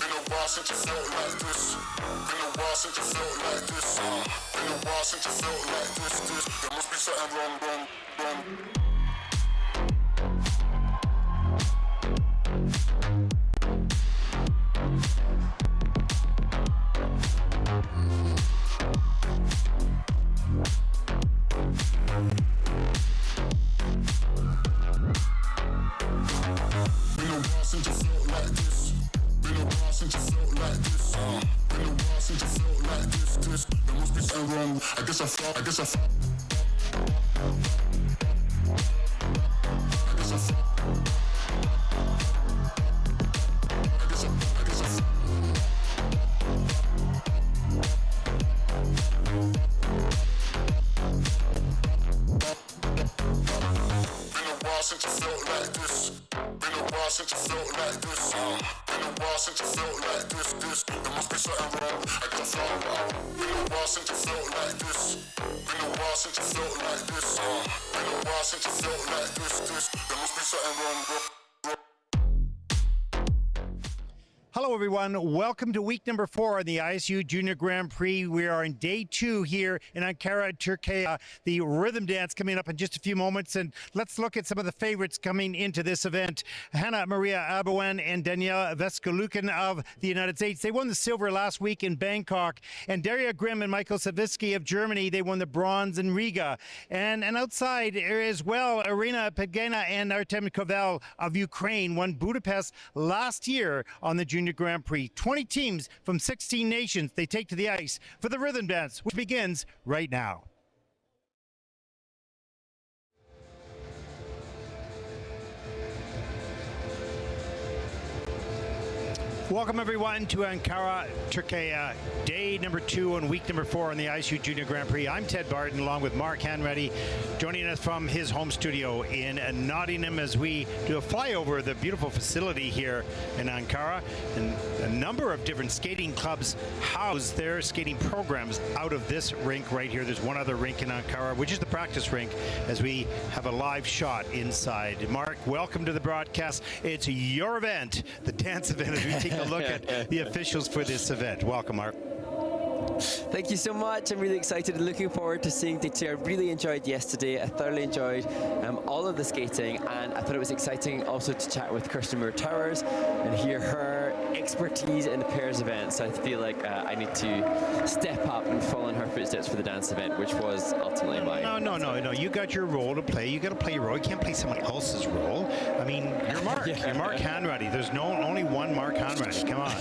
Been a while since you felt like this. Been a while since you felt like this. Been a while since you felt like this. There must be something wrong. I guess I felt. Hello, everyone. Welcome to week number 4 on the ISU Junior Grand Prix. We are in day 2 here in Ankara, Turkey. The rhythm dance coming up in just a few moments. And let's look at some of the favorites coming into this event. Hana, Maria, Aboian, and Daniil Veselukhin of the United States. They won the silver last week in Bangkok. And Daria Grimm and Michael Savitsky of Germany, they won the bronze in Riga. And outside as well, Iryna, Pidgaina, and Artem Koval of Ukraine won Budapest last year on the Junior Grand Prix. 20 teams from 16 nations, they take to the ice for the rhythm dance, which begins right now. Welcome everyone to Ankara, Turkey, day number 2 and week number 4 on the ISU Junior Grand Prix. I'm Ted Barton along with Mark Hanratty, joining us from his home studio in Nottingham as we do a flyover the beautiful facility here in Ankara. And a number of different skating clubs house their skating programs out of this rink right here. There's one other rink in Ankara, which is the practice rink, as we have a live shot inside. Mark, welcome to the broadcast. It's your event, the dance event, as we take a look at the officials for this event. Welcome, Mark. Thank you so much. I'm really excited and looking forward to seeing day 2. I really enjoyed yesterday. I thoroughly enjoyed all of the skating, and I thought it was exciting also to chat with Kirsten Moore-Towers and hear her expertise in the pairs event. So I feel like I need to step up and follow in her footsteps for the dance event, which was ultimately mine. No. You got your role to play. You got to play your role. You can't play someone else's role. I mean, you're Mark. You're Mark Hanratty. There's only one Mark Hanratty. Come on.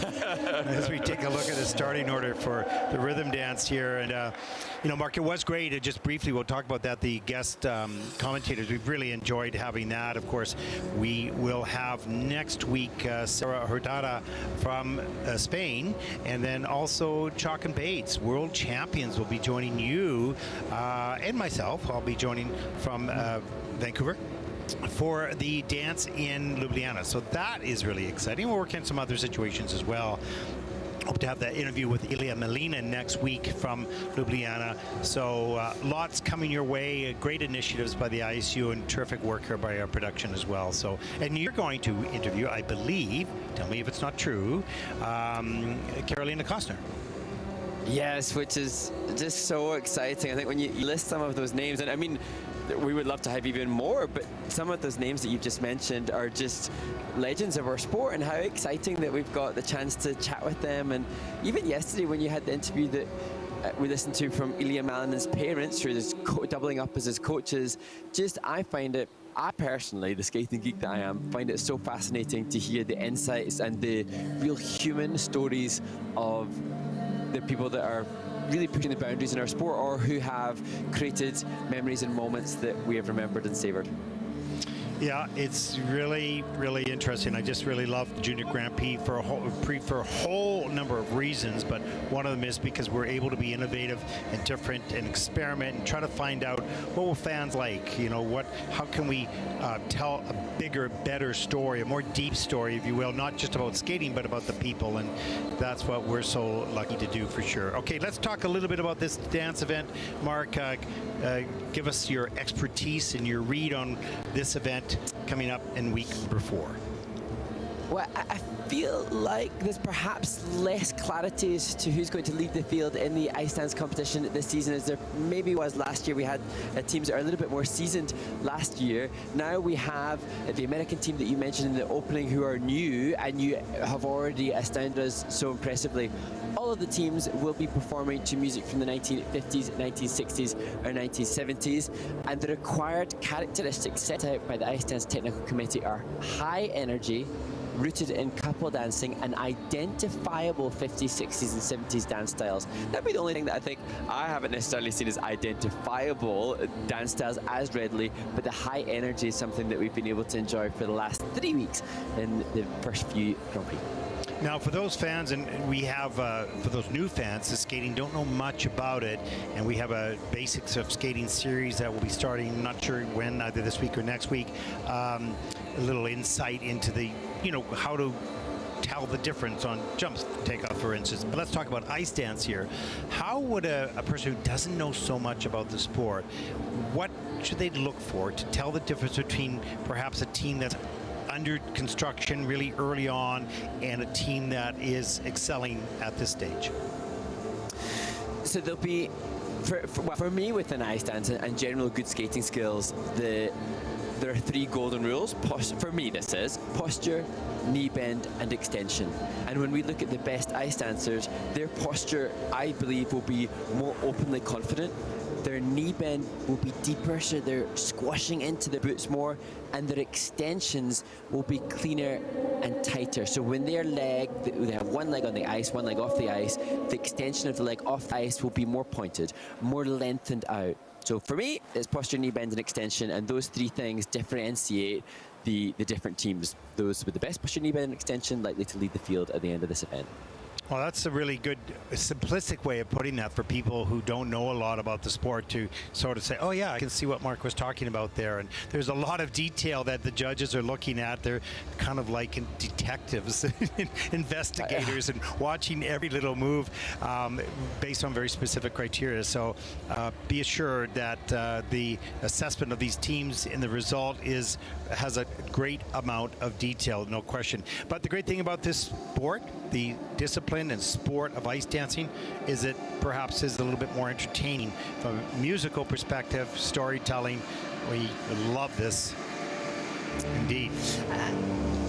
As we take a look at the starting order for the rhythm dance here, and Mark, it was great. Just briefly, we'll talk about that. The guest commentators, we've really enjoyed having that. Of course, we will have next week Sarah Hurtado from Spain, and then also Chalk and Bates, world champions, will be joining you and myself. I'll be joining from Vancouver for the dance in Ljubljana. So that is really exciting. We'll work in some other situations as well. Hope to have that interview with Ilya Melina next week from Ljubljana. So lots coming your way, great initiatives by the ISU, and terrific work here by our production as well. So, and you're going to interview, I believe, tell me if it's not true, Carolina Kostner. Yes, which is just so exciting. I think when you list some of those names, and I mean, we would love to have even more, but some of those names that you've just mentioned are just legends of our sport, and how exciting that we've got the chance to chat with them. And even yesterday when you had the interview that we listened to from Ilya Malin's parents, who is doubling up as his coaches, I personally, the skating geek that I am, find it so fascinating to hear the insights and the real human stories of the people that are really pushing the boundaries in our sport, or who have created memories and moments that we have remembered and savored. Yeah, it's really, really interesting. I just really love the Junior Grand Prix for a whole number of reasons, but one of them is because we're able to be innovative and different and experiment and try to find out what will fans like. How can we tell a bigger, better story, a more deep story, if you will, not just about skating, but about the people, and that's what we're so lucky to do for sure. Okay, let's talk a little bit about this dance event. Mark, give us your expertise and your read on this event coming up in week number 4. Well, I feel like there's perhaps less clarity as to who's going to lead the field in the ice dance competition this season as there maybe was last year. We had teams that are a little bit more seasoned last year. Now we have the American team that you mentioned in the opening who are new, and you have already astounded us so impressively. All of the teams will be performing to music from the 1950s, 1960s, or 1970s, and the required characteristics set out by the Ice Dance Technical Committee are high energy, rooted in couple dancing and identifiable 50s, 60s and 70s dance styles. That'd be the only thing that I think I haven't necessarily seen as identifiable dance styles as readily, but the high energy is something that we've been able to enjoy for the last 3 weeks in the first few Grand Prix. Now, for those fans, and we have, for those new fans, the skating don't know much about it, and we have a basics of skating series that will be starting, not sure when, either this week or next week. A little insight into the, how to tell the difference on jumps, takeoff, for instance. But let's talk about ice dance here. How would a person who doesn't know so much about the sport, what should they look for to tell the difference between perhaps a team that's under construction really early on and a team that is excelling at this stage? So there'll be, for me with an ice dance and general good skating skills, there are 3 golden rules. For me, this is posture, knee bend, and extension. And when we look at the best ice dancers, their posture, I believe, will be more openly confident. Their knee bend will be deeper, so they're squashing into the boots more, and their extensions will be cleaner and tighter. So when they have one leg on the ice, one leg off the ice, the extension of the leg off the ice will be more pointed, more lengthened out. So for me, it's posture, knee bend, and extension, and those 3 things differentiate the different teams. Those with the best posture, knee bend, and extension likely to lead the field at the end of this event. Well, that's a really good, simplistic way of putting that for people who don't know a lot about the sport to sort of say, oh yeah, I can see what Mark was talking about there. And there's a lot of detail that the judges are looking at. They're kind of like detectives, investigators, and watching every little move based on very specific criteria. So be assured that the assessment of these teams in the result has a great amount of detail, no question. But the great thing about this sport, the discipline and sport of ice dancing, is it perhaps is a little bit more entertaining from a musical perspective, storytelling. We love this. Indeed.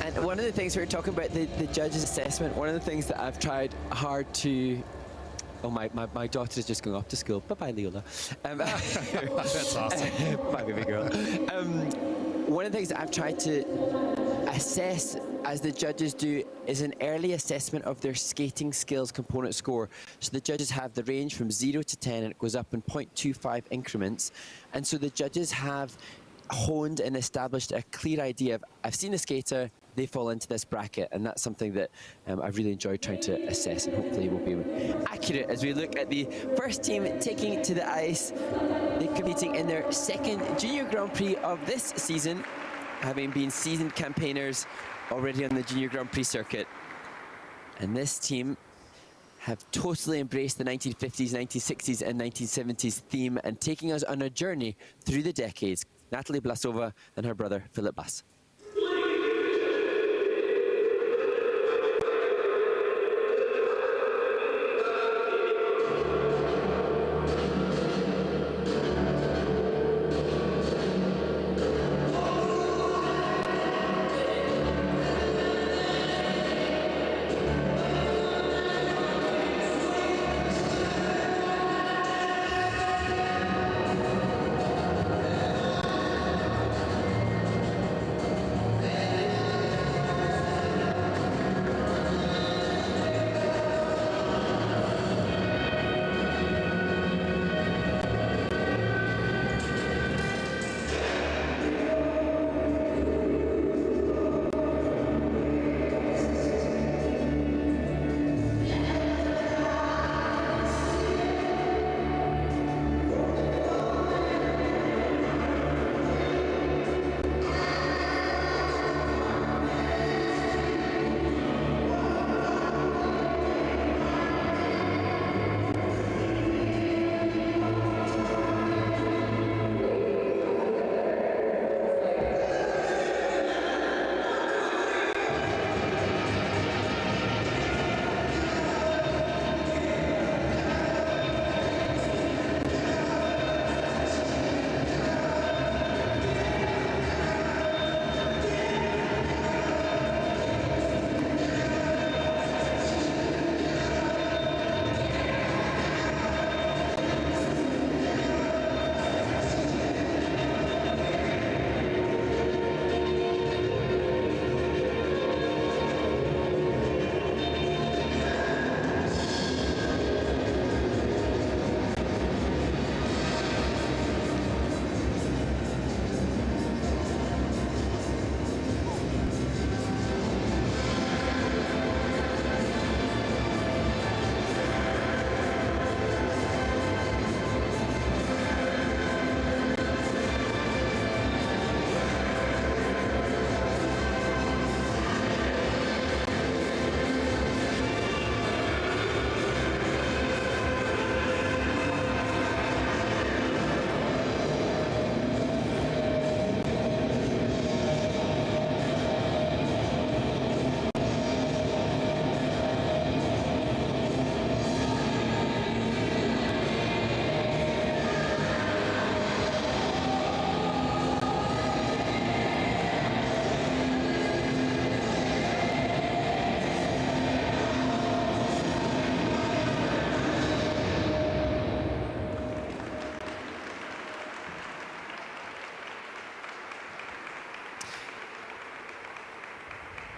And one of the things we were talking about, the judge's assessment, one of the things that I've tried hard to... Oh, my daughter is just going off to school. Bye-bye, Leola. That's awesome. Bye, baby girl. One of the things that I've tried to assess, as the judges do, is an early assessment of their skating skills component score. So the judges have the range from 0 to 10, and it goes up in 0.25 increments. And so the judges have honed and established a clear idea of, I've seen a skater, they fall into this bracket, and that's something that I've really enjoyed trying to assess, and hopefully we'll be accurate as we look at the first team taking to the ice. They're competing in their 2nd Junior Grand Prix of this season, having been seasoned campaigners already on the Junior Grand Prix circuit. And this team have totally embraced the 1950s, 1960s, and 1970s theme and taking us on a journey through the decades. Natalie Blaasova and her brother, Philip Blaas.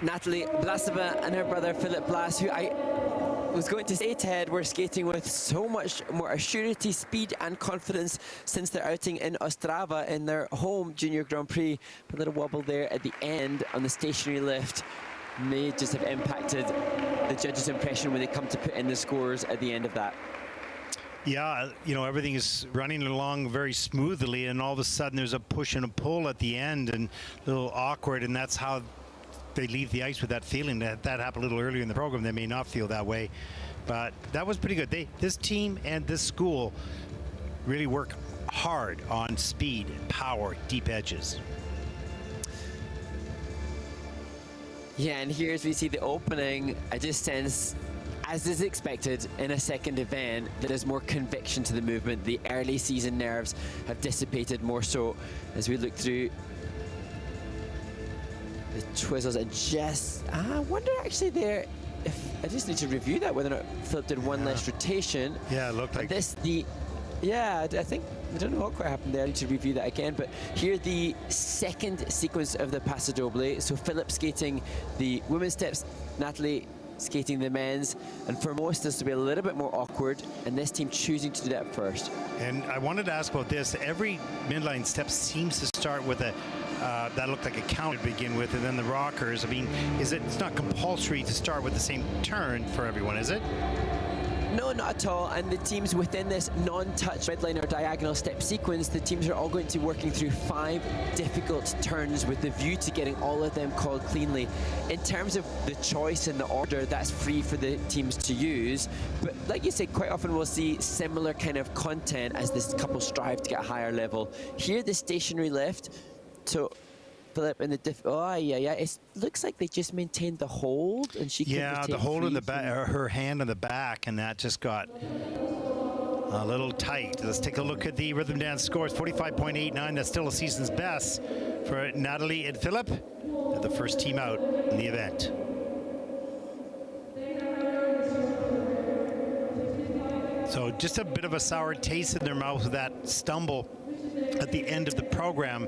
Natalie Blaasova and her brother Philip Blaas, who I was going to say, Ted, were skating with so much more assurity, speed and confidence since their outing in Ostrava in their home Junior Grand Prix. A little wobble there at the end on the stationary lift may just have impacted the judges' impression when they come to put in the scores at the end of that. Yeah, you know, everything is running along very smoothly, and all of a sudden there's a push and a pull at the end, and a little awkward, and that's how they leave the ice with that feeling. That happened a little earlier in the program. They may not feel that way, but that was pretty good. This team and this school really work hard on speed, power, deep edges. Yeah, and here as we see the opening, I just sense, as is expected in a second event, that there's more conviction to the movement. The early season nerves have dissipated more so as we look through the twizzles. I wonder actually there, if I just need to review that, whether or not Philip did one less rotation. Yeah, it looked like I think, I don't know what quite happened there. I need to review that again. But here, the second sequence of the Paso Doble. So Philip skating the women's steps, Natalie skating the men's. And for most, this will be a little bit more awkward. And this team choosing to do that first. And I wanted to ask about this. Every midline step seems to start with a, that looked like a count to begin with, and then the rockers. I mean, it's not compulsory to start with the same turn for everyone, is it? No, not at all. And the teams within this non-touch midline or diagonal step sequence, the teams are all going to be working through 5 difficult turns with the view to getting all of them called cleanly. In terms of the choice and the order, that's free for the teams to use. But like you say, quite often we'll see similar kind of content as this couple strive to get a higher level. Here, the stationary lift. So Philip in the it looks like they just maintained the hold, and she the hold in the back, her hand on the back, and that just got a little tight. Let's take a look at the rhythm dance scores. 45.89. That's still a season's best for Natalie and Philip. They're the first team out in the event. So just a bit of a sour taste in their mouth with that stumble at the end of the program.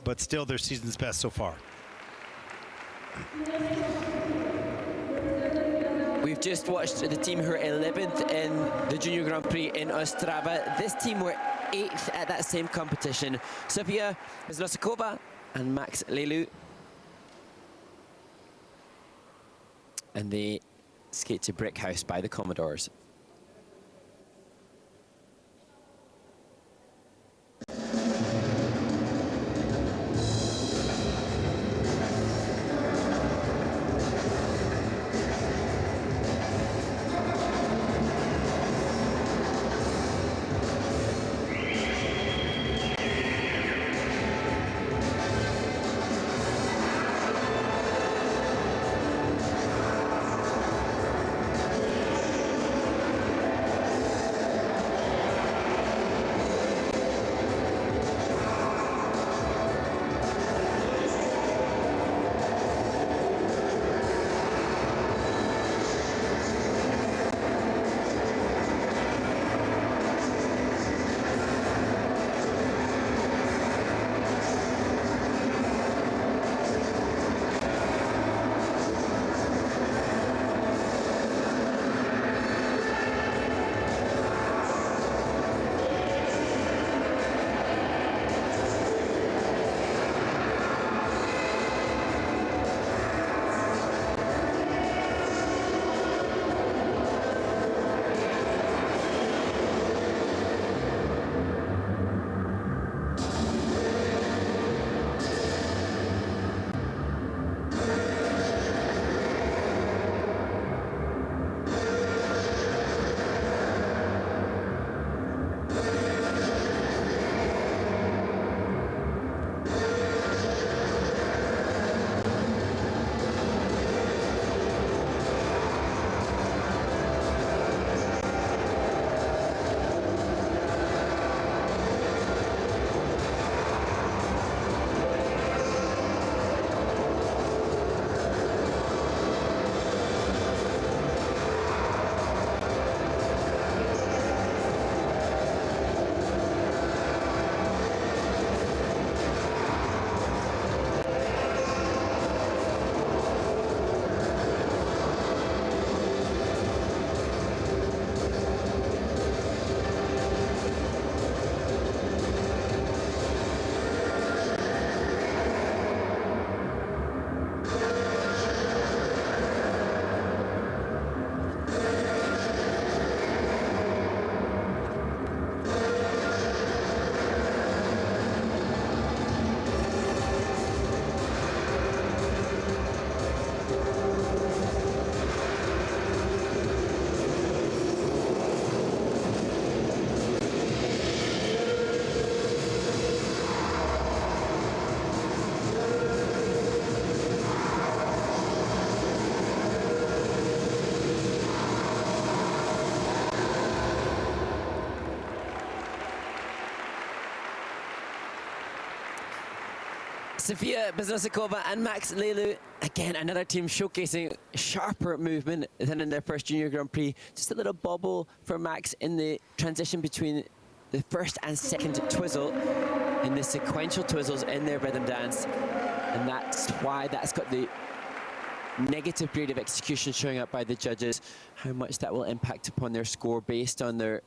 But still their season's best so far. We've just watched the team who are 11th in the Junior Grand Prix in Ostrava. This team were 8th at that same competition. Sophia, Beznosikova, and Max Leleu. And they skate to Brick House by the Commodores. Sophia, Beznosikova and Max Leleu. Again, another team showcasing sharper movement than in their first Junior Grand Prix. Just a little bobble for Max in the transition between the first and second twizzle in the sequential twizzles in their rhythm dance. And that's why that's got the negative grade of execution showing up by the judges. How much that will impact upon their score based on their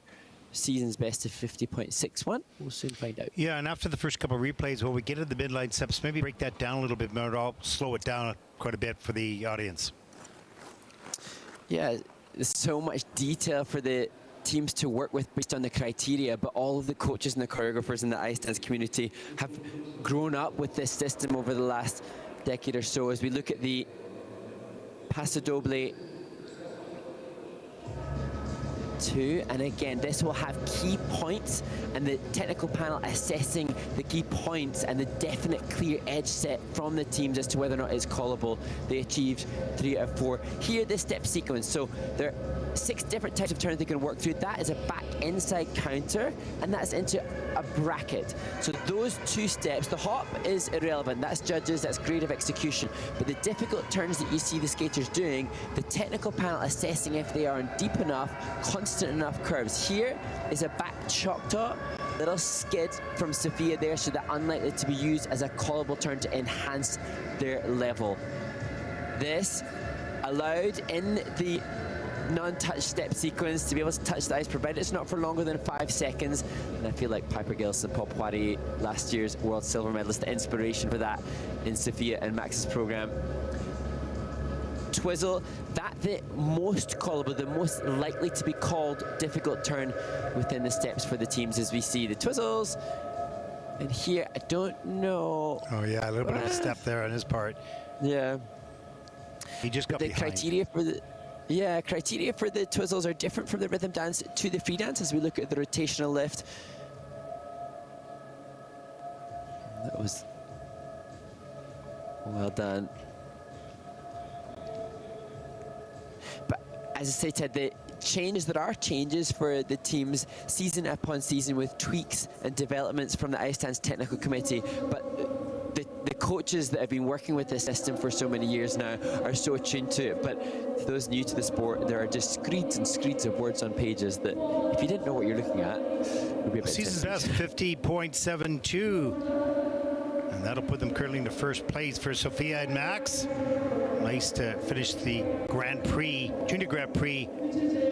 season's best of 50.61. We'll soon find out. Yeah, and after the first couple of replays, when we get to the midline steps, maybe break that down a little bit more. I'll slow it down quite a bit for the audience. Yeah, there's so much detail for the teams to work with based on the criteria, but all of the coaches and the choreographers in the ice dance community have grown up with this system over the last decade or so. As we look at the Paso Doble 2, and again, this will have key points and the technical panel assessing the key points and the definite clear edge set from the teams as to whether or not it's callable. They achieved 3 out of 4. Here, this step sequence. So there are 6 different types of turns they can work through. That is a back inside counter, and that's into a bracket. So those 2 steps, the hop is irrelevant. That's judges, that's grade of execution. But the difficult turns that you see the skaters doing, the technical panel assessing if they are on deep enough, constant enough curves. Here is a back chalk top, little skid from Sophia there, so they're unlikely to be used as a callable turn to enhance their level. This allowed in the non-touch step sequence to be able to touch the ice, provided it's not for longer than 5 seconds. And I feel like Piper Gillis and Paul Poirier, last year's world silver medalist, the inspiration for that in Sophia and Max's program. Twizzle, that the most callable, the most likely to be called difficult turn within the steps for the teams, as we see the twizzles. And here, I don't know. Oh yeah, a little bit of a step there on his part. Yeah. He just got the behind. criteria for the criteria for the twizzles are different from the rhythm dance to the free dance as we look at the rotational lift. That was well done. But as I say, Ted, the changes, there are changes for the teams season upon season with tweaks and developments from the Ice Dance Technical Committee. But the coaches that have been working with this system for so many years now are so attuned to it. But for those new to the sport, there are just screeds and screeds of words on pages that if you didn't know what you're looking at, it would be a bit Season's different. best 50.72. And that'll put them currently into first place for Sophia and Max. Nice to finish the Grand Prix, Junior Grand Prix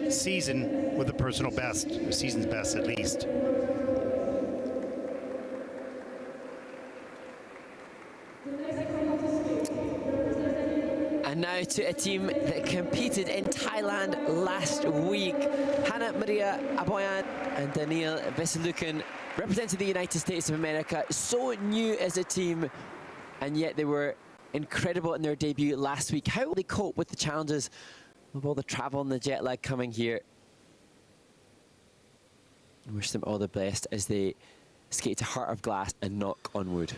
season with a personal best, or season's best at least. And now to a team that competed in Thailand last week. Hana, Mira, Aboian and Daniil, Veselukhin, representing the United States of America. So new as a team, and yet they were incredible in their debut last week. How will they cope with the challenges of all the travel and the jet lag coming here? I wish them all the best as they skate to Heart of Glass and knock on wood.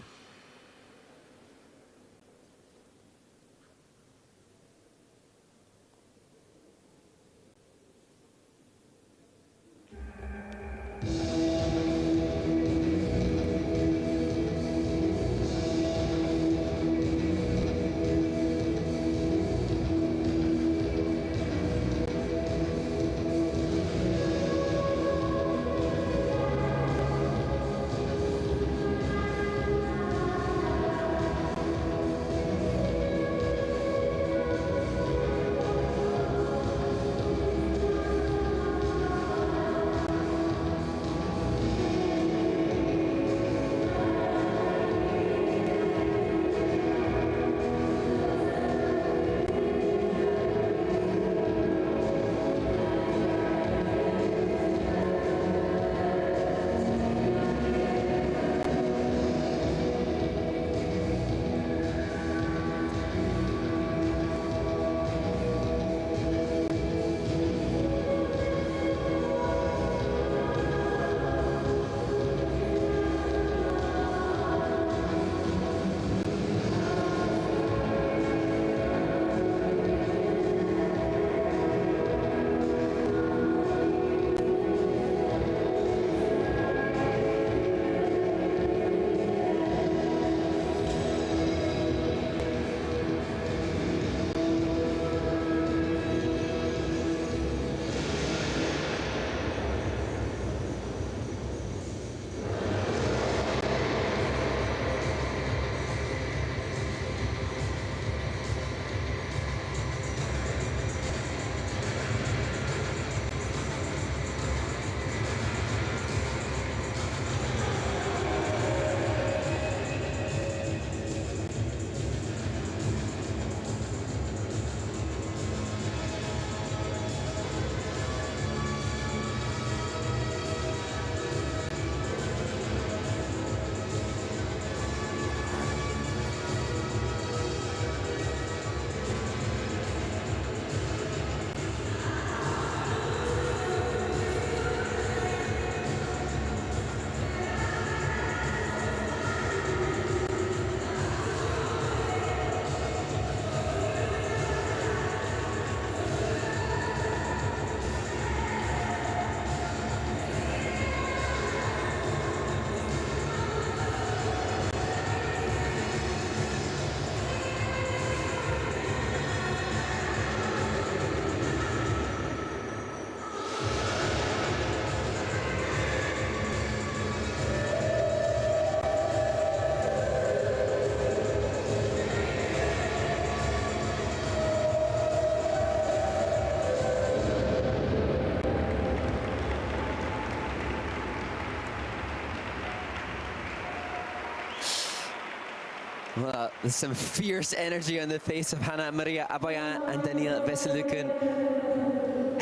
Well, there's some fierce energy on the face of Hana, Mira, Aboian and Daniil Veselukhin.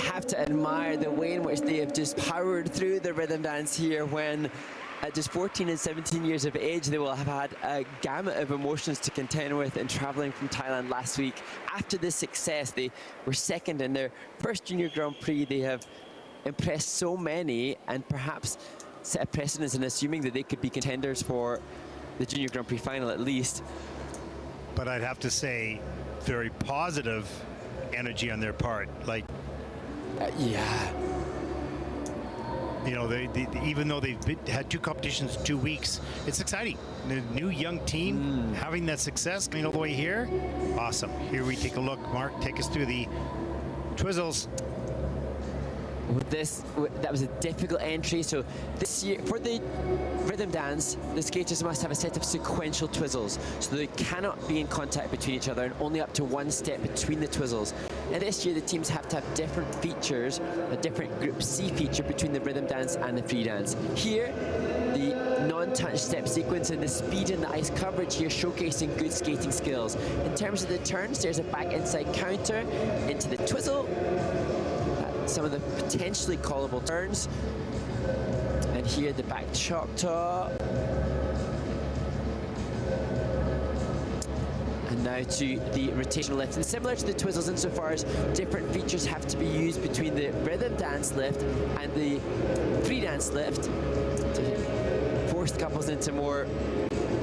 Have to admire the way in which they have just powered through the rhythm dance here when at just 14 and 17 years of age they will have had a gamut of emotions to contend with in traveling from Thailand last week. After this success, they were second in their first Junior Grand Prix. They have impressed so many and perhaps set a precedence in assuming that they could be contenders for the Junior Grand Prix final at least. But I'd have to say, very positive energy on their part. Like, yeah. You know, even though they've had two competitions, 2 weeks, it's exciting. The new young team having that success coming all the way here, awesome. Here we take a look. Mark, take us through the twizzles. That was a difficult entry. So this year, for the rhythm dance, the skaters must have a set of sequential twizzles. So they cannot be in contact between each other and only up to one step between the twizzles. And this year, the teams have to have different features, a different Group C feature between the rhythm dance and the free dance. Here, the non-touch step sequence and the speed and the ice coverage here showcasing good skating skills. In terms of the turns, there's a back inside counter into the twizzle. Some of the potentially callable turns. And here the back choctaw. And now to the rotational lift. And similar to the twizzles insofar as different features have to be used between the rhythm dance lift and the free dance lift to force couples into more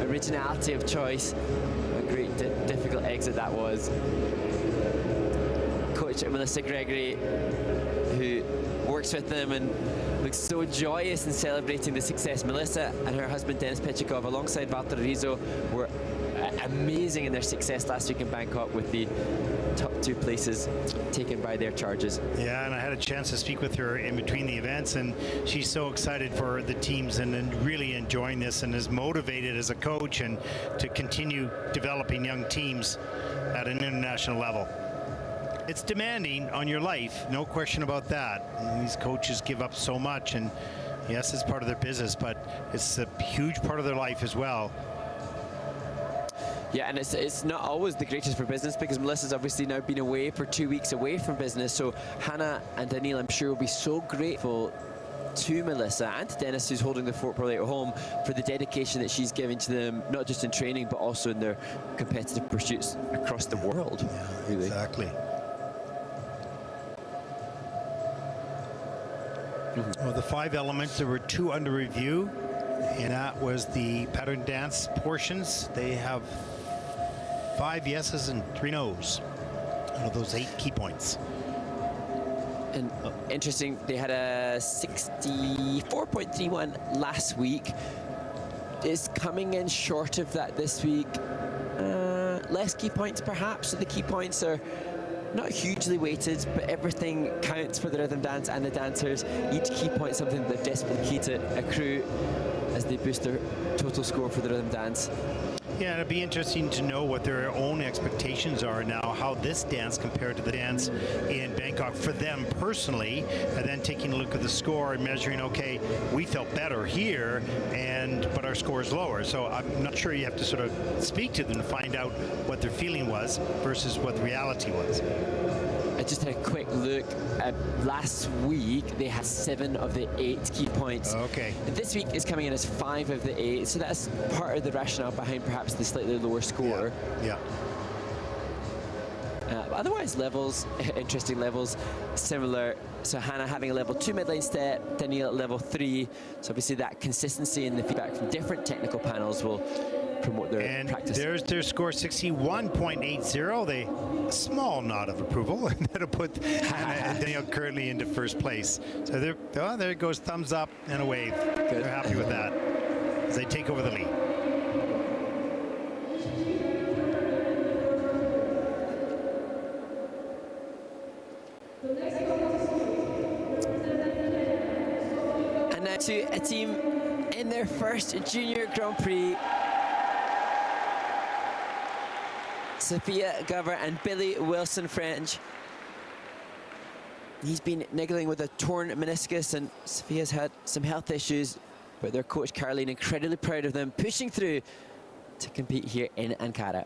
originality of choice. A great difficult exit that was. Coach Melissa Gregory, who works with them and looks so joyous in celebrating the success. Melissa and her husband Denis Petracchi alongside Valtteri Rizzo were amazing in their success last week in Bangkok with the top 2 places taken by their charges. Yeah, and I had a chance to speak with her in between the events, and she's so excited for the teams and really enjoying this and is motivated as a coach and to continue developing young teams at an international level. It's demanding on your life, no question about that. And these coaches give up so much, and yes, it's part of their business, but it's a huge part of their life as well. Yeah, and it's not always the greatest for business because Melissa's obviously now been away for 2 weeks away from business. So Hana and Danil, I'm sure, will be so grateful to Melissa and to Denis, who's holding the fort probably at home, for the dedication that she's giving to them, not just in training, but also in their competitive pursuits across the world. Yeah, really. Exactly. Well, the 5 elements, there were 2 under review, and that was the pattern dance portions. They have 5 yeses and 3 nos out of those 8 key points. And interesting, they had a 64.31 last week. Is coming in short of that this week. Less key points perhaps, so the key points are not hugely weighted, but everything counts for the rhythm dance and the dancers. Each key point is something that they're desperately keen to accrue as they boost their total score for the rhythm dance. Yeah, it'd be interesting to know what their own expectations are now, how this dance compared to the dance in Bangkok for them personally, and then taking a look at the score and measuring, okay, we felt better here, but our score is lower. So I'm not sure, you have to sort of speak to them to find out what their feeling was versus what the reality was. I just had a quick look at last week. They had 7 of the 8 key points. Okay. This week is coming in as 5 of the 8, so that's part of the rationale behind perhaps the slightly lower score. Yeah. Otherwise, levels, interesting levels, similar. So Hana having a level 2 midline step, Daniil at level 3. So obviously that consistency in the feedback from different technical panels will promote their practice. There's their score, 61.80. They small nod of approval, and that'll put Hana and Daniil currently into first place. So there it goes, thumbs up and a wave. Good. They're happy with that as they take over the lead. And now to a team in their first Junior Grand Prix. Sophia, Gover and Billy Wilson French. He's been niggling with a torn meniscus, and Sophia's had some health issues, but their coach Caroline incredibly proud of them, pushing through to compete here in Ankara.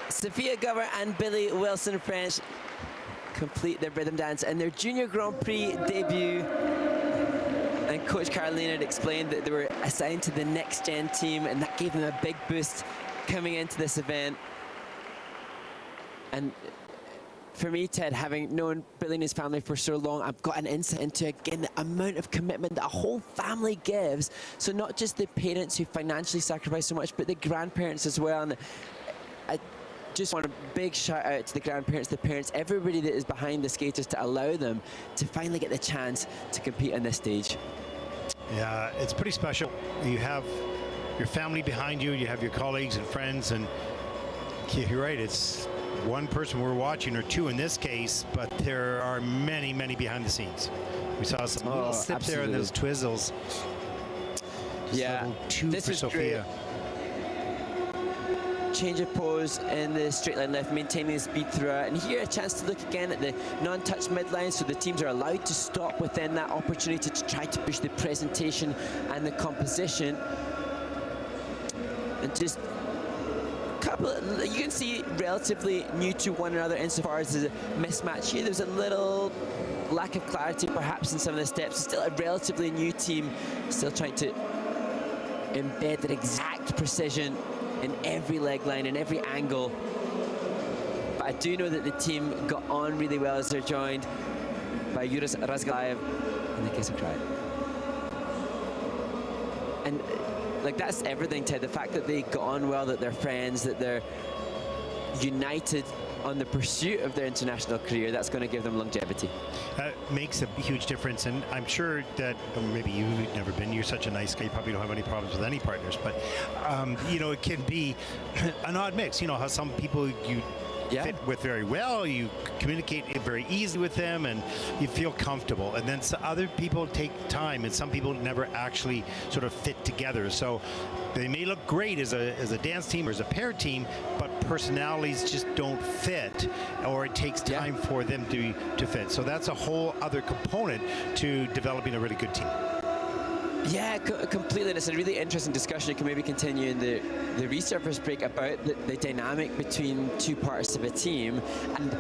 Sophia, Gover and Billy Wilson French complete their rhythm dance and their Junior Grand Prix debut. And Coach Caroline had explained that they were assigned to the next gen team, and that gave them a big boost coming into this event. And for me, Ted, having known Billy and his family for so long, I've got an insight into, again, the amount of commitment that a whole family gives. So not just the parents who financially sacrifice so much, but the grandparents as well. And I just want a big shout out to the grandparents, the parents, everybody that is behind the skaters to allow them to finally get the chance to compete on this stage. Yeah, it's pretty special. You have your family behind you, you have your colleagues and friends, and you're right, it's one person we're watching, or two in this case, but there are many, many behind the scenes. We saw some little slip there in those twizzles. Yeah, level 2 this for is Sophia. Great. Change of pose in the straight line lift, maintaining the speed throughout. And here a chance to look again at the non-touch midline, so the teams are allowed to stop within that opportunity to try to push the presentation and the composition. And just a couple, you can see relatively new to one another insofar as there's a mismatch here. There's a little lack of clarity perhaps in some of the steps. Still a relatively new team, still trying to embed that exact precision in every leg line, in every angle. But I do know that the team got on really well as they're joined by Yuris Razgalayev and the Kiss of Cry. And like, that's everything, Ted. The fact that they got on well, that they're friends, that they're united on the pursuit of their international career that's going to give them longevity. Makes a huge difference, and I'm sure that maybe you've never been. You're such a nice guy. You probably don't have any problems with any partners, but you know, it can be an odd mix. You know how some people you fit with very well, you communicate very easily with them, and you feel comfortable. And then other people take time, and some people never actually sort of fit together. So they may look great as a dance team or as a pair team, but personalities just don't fit, or it takes time for them to fit. So that's a whole other component to developing a really good team. Yeah, completely. It's a really interesting discussion. It can maybe continue in the resurface break about the dynamic between two parts of a team. And,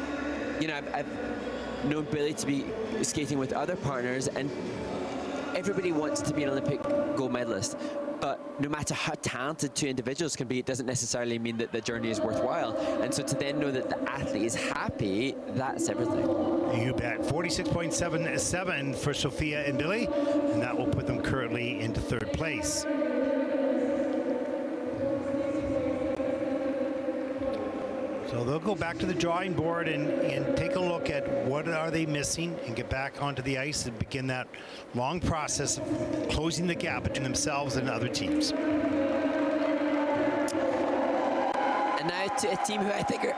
you know, I've known Billy to be skating with other partners, and everybody wants to be an Olympic gold medalist. But no matter how talented two individuals can be, it doesn't necessarily mean that the journey is worthwhile. And so to then know that the athlete is happy, that's everything. You bet. 46.77 for Sophia and Billy, and that will put them currently into third place. So they'll go back to the drawing board and take a look at what are they missing and get back onto the ice and begin that long process of closing the gap between themselves and other teams. And now to a team who I think are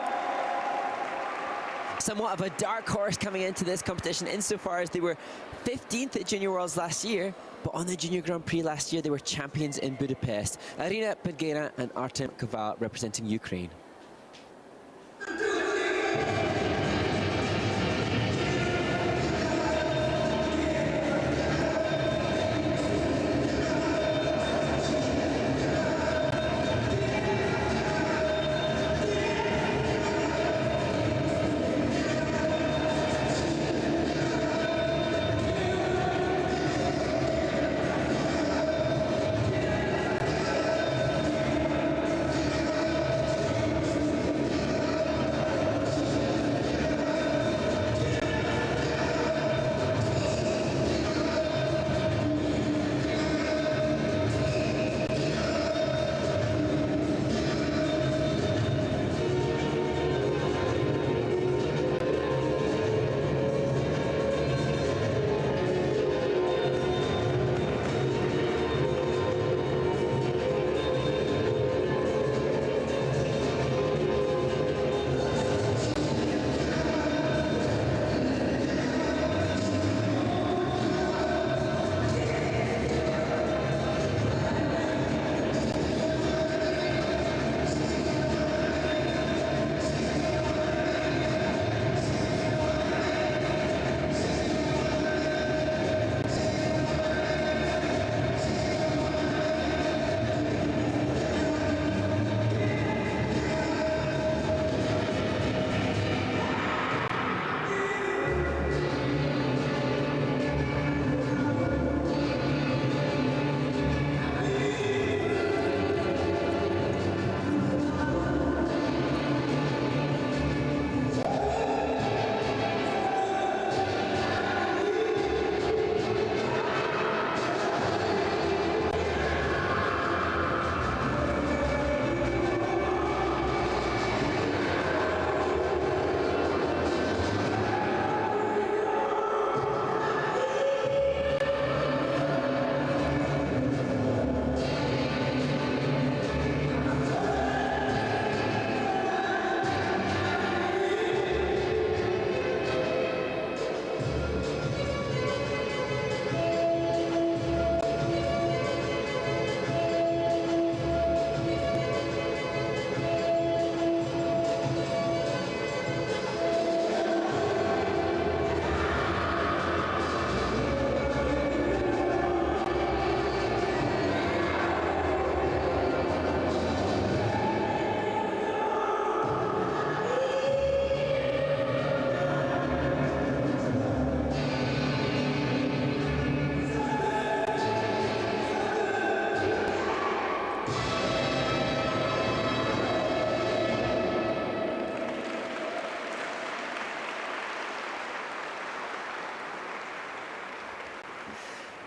somewhat of a dark horse coming into this competition, insofar as they were 15th at Junior Worlds last year, but on the Junior Grand Prix last year they were champions in Budapest. Iryna, Pidgaina and Artem Koval representing Ukraine.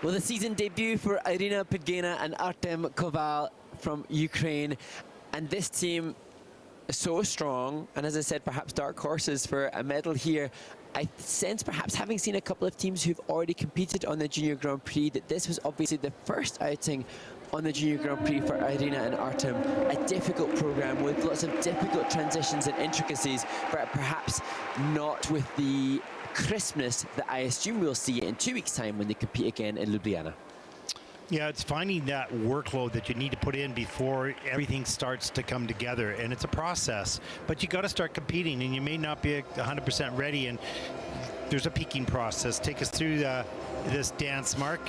Well, the season debut for Iryna Pidgaina and Artem Koval from Ukraine. And this team, so strong, and as I said, perhaps dark horses for a medal here. I sense, perhaps having seen a couple of teams who've already competed on the Junior Grand Prix, that this was obviously the first outing on the Junior Grand Prix for Iryna and Artem. A difficult program with lots of difficult transitions and intricacies, but perhaps not with the crispness that I assume we'll see in 2 weeks' time when they compete again in Ljubljana. Yeah, it's finding that workload that you need to put in before everything starts to come together, and it's a process. But you got to start competing, and you may not be 100% ready, and there's a peaking process. Take us through this dance, Mark.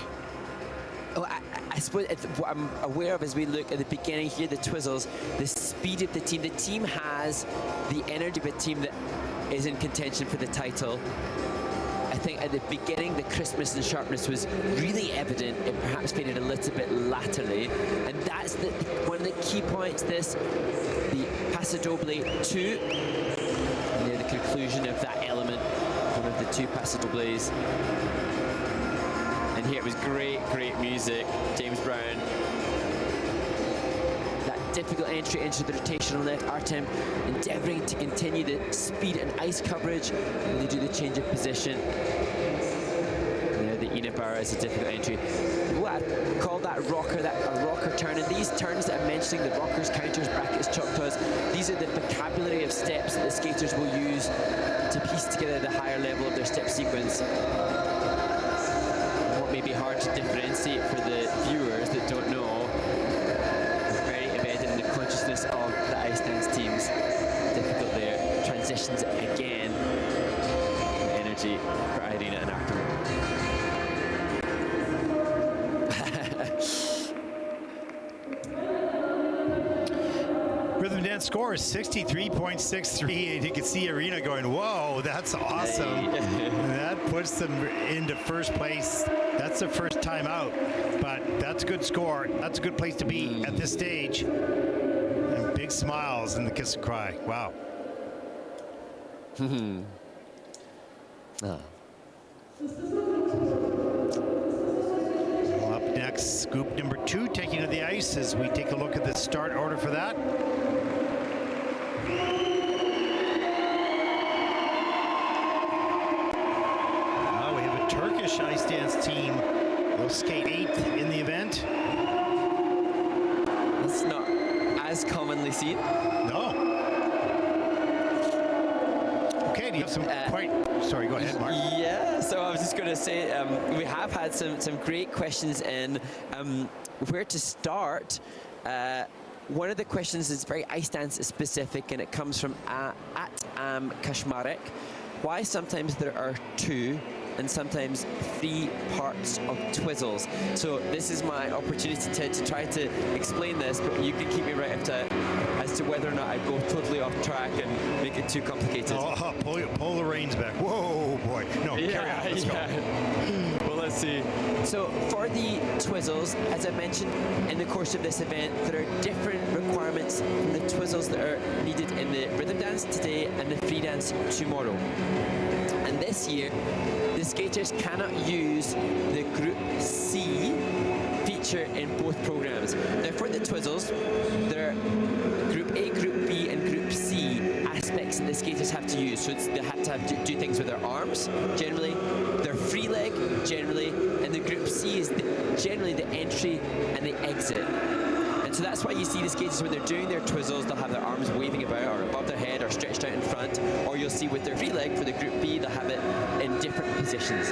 Oh, I suppose what I'm aware of as we look at the beginning here, the twizzles, the speed of the team. The team has the energy of a team that is in contention for the title. I think at the beginning, the crispness and sharpness was really evident. It perhaps faded a little bit laterally. And that's one of the key points, the Paso Doble 2. Near the conclusion of that element, one of the 2 Paso Dobles. And here it was great music. James Brown. That difficult entry into the rotational lift. Artem endeavoring to continue the speed and ice coverage. And they do the change of position. There, the Ina bar is a difficult entry. What I call that rocker, a rocker turn. And these turns that I'm mentioning, the rockers, counters, brackets, choctaws, these are the vocabulary of steps that the skaters will use to piece together the higher level of their step sequence. What may be hard to differentiate for the viewers that don't know, very embedded in the consciousness of the ice dance teams. Difficult there. Transitions again. The energy for Iryna and Artem. Rhythm dance score is 63.63, and you can see Iryna going, whoa, that's awesome. That puts them into first place. That's their first time out, but that's a good score. That's a good place to be at this stage. And big smiles and the kiss and cry. Wow. Oh. Well, up next, scoop number 2 taking to the ice as we take a look at the start order for that. We have a Turkish ice dance team. They'll skate 8th in the event. It's not as commonly seen. No. Okay, do you have some quite... Sorry, go ahead, Mark. Yeah, so I was just going to say, we have had some great questions in where to start. One of the questions is very ice dance specific, and it comes from at Kashmarek. Why sometimes there are 2 and sometimes 3 parts of twizzles? So this is my opportunity to try to explain this, but you can keep me right up to as to whether or not I go totally off track and make it too complicated. Oh, pull the reins back. Whoa, boy. No, carry on. Let's go. Well, let's see. So for the twizzles, as I mentioned in the course of this event, there are different requirements from the twizzles that are needed in the rhythm dance today and the free dance tomorrow. And this year, the skaters cannot use the Group C feature in both programs. Now for the twizzles, there are Group A, Group B and Group C aspects that the skaters have to use. So they have to do things with their arms, generally, their free leg, generally, and the Group C is generally the entry and the exit. And so that's why you see the skaters when they're doing their twizzles, they'll have their arms waving about or above their head or stretched out in front, or you'll see with their free leg for the Group B, they'll have it in different positions.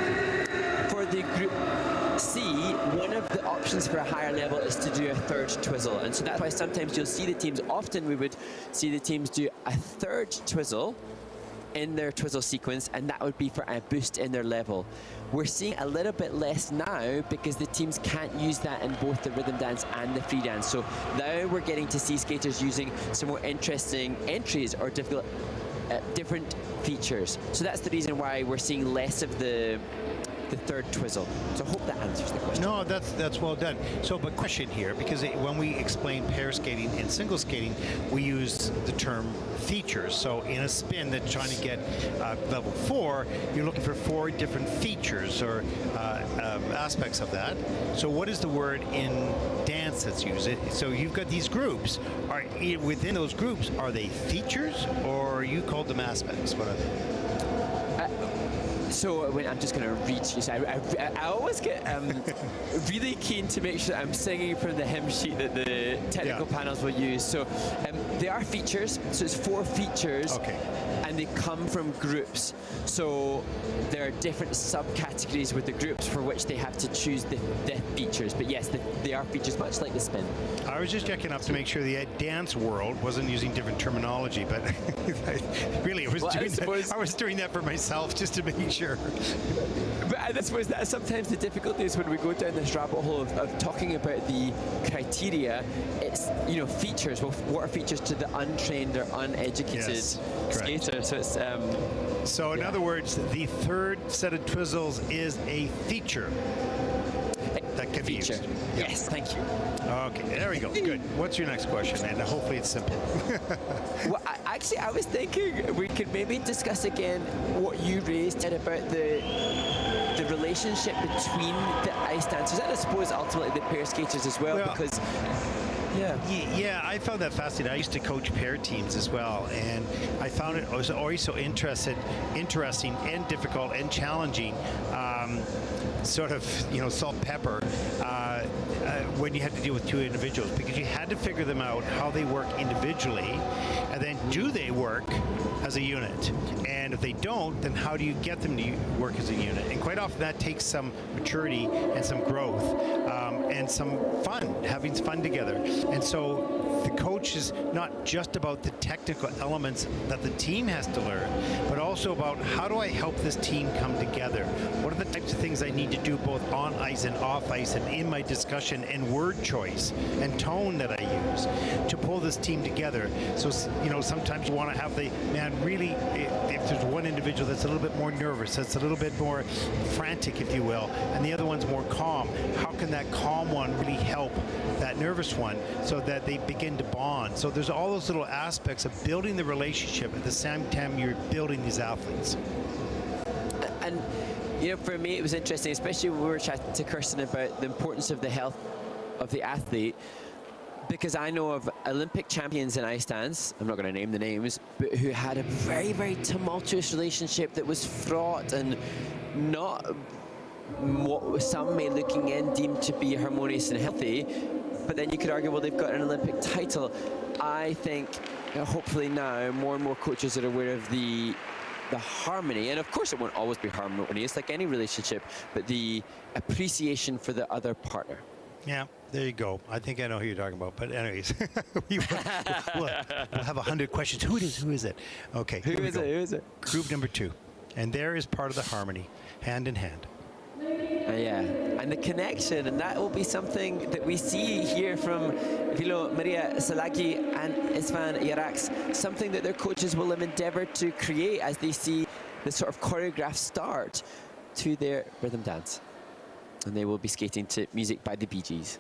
For the Group C, one of the options for a higher level is to do a 3rd twizzle, and so that's why sometimes you'll see the teams, often we would see the teams do a 3rd twizzle in their twizzle sequence, and that would be for a boost in their level. We're seeing a little bit less now because the teams can't use that in both the rhythm dance and the free dance. So now we're getting to see skaters using some more interesting entries or different features. So that's the reason why we're seeing less of the 3rd twizzle. So I hope that answers the question. No, that's well done. So, but question here, because when we explain pair skating and single skating, we use the term features. So in a spin that's trying to get level 4, you're looking for 4 different features or aspects of that. So what is the word in dance that's used? So you've got these groups. Within those groups, are they features or you called them aspects? What are they? So I'm just going to read you. So I always get really keen to make sure that I'm singing from the hymn sheet that the technical panels will use. So they are features. So it's 4 features. Okay. And they come from groups. So there are different subcategories with the groups for which they have to choose the features. But yes, they are features, much like the spin. I was just checking up to make sure the dance world wasn't using different terminology, but really, I was doing that for myself just to make sure. But I suppose that sometimes the difficulty is when we go down this rabbit hole of talking about the criteria. It's features. Well, what are features to the untrained or uneducated skater? So it's. So in other words, the third set of twizzles is a feature that can be used. Yes, thank you. Okay, there we go. Good. What's your next question? And hopefully it's simple. Well, I was thinking we could maybe discuss again what you raised about the relationship between the ice dancers and I suppose ultimately the pair skaters as well because. Yeah, I found that fascinating. I used to coach pair teams as well, and I found it was always so interesting and difficult and challenging. Sort of, salt pepper when you had to deal with 2 individuals because you had to figure them out how they work individually, and then do they work as a unit? And if they don't, then how do you get them to work as a unit? And quite often that takes some maturity and some growth and some fun, having fun together. And so the coach is not just about the technical elements that the team has to learn, but also about how do I help this team come together? What are the types of things I need to do both on ice and off ice and in my discussion and word choice and tone that I use to pull this team together? So, sometimes you want to have if there's one individual that's a little bit more nervous, that's a little bit more frantic, if you will, and the other one's more calm, how can that calm one really help that nervous one so that they begin to bond? So there's all those little aspects of building the relationship at the same time you're building these athletes. And for me it was interesting, especially when we were chatting to Kirsten about the importance of the health of the athlete, because I know of Olympic champions in ice dance, I'm not going to name the names, but who had a very, very tumultuous relationship that was fraught and not what some may looking in deem to be harmonious and healthy, but then you could argue, well, they've got an Olympic title. I think hopefully now more and more coaches are aware of the harmony, and of course it won't always be harmonious like any relationship, but the appreciation for the other partner. Yeah, there you go. I think I know who you're talking about. But anyways, we'll have 100 questions. Who is it? Okay. Who is it? Group number 2. And there is part of the harmony, hand in hand. Yeah, and the connection, and that will be something that we see here from Villo, Mira, Szilagyi and Istvan, Jaracs, something that their coaches will endeavour to create as they see the sort of choreographed start to their rhythm dance. And they will be skating to music by the Bee Gees.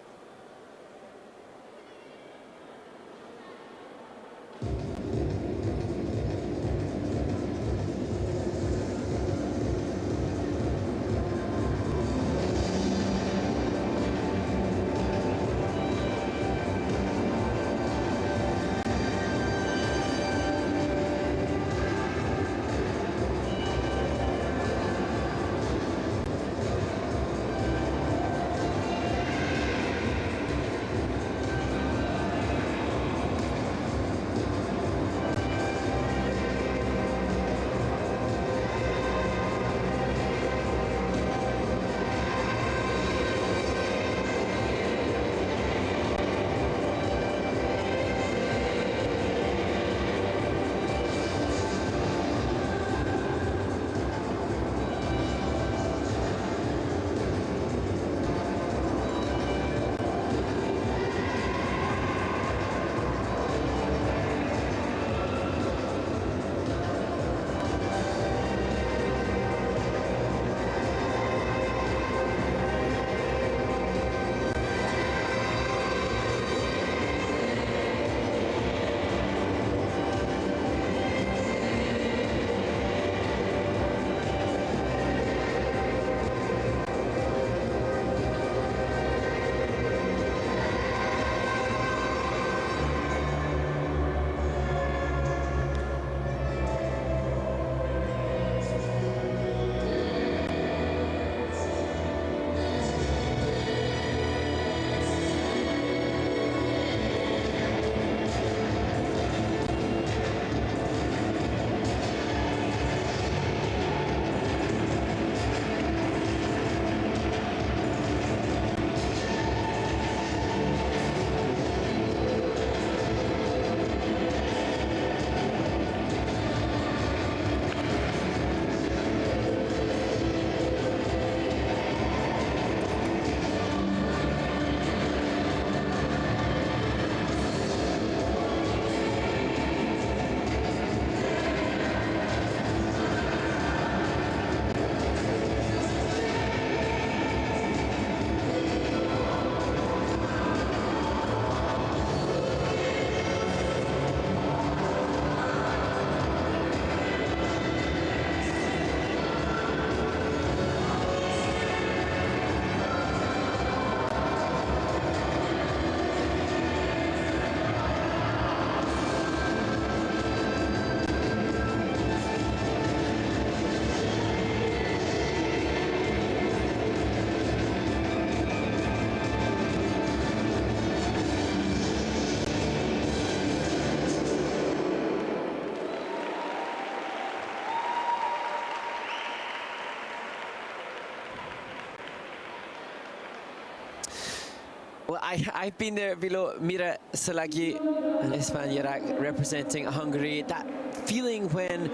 Well, I've been there, Villo, Mira, Szilagyi, and Istvan, Jaracs representing Hungary. That feeling when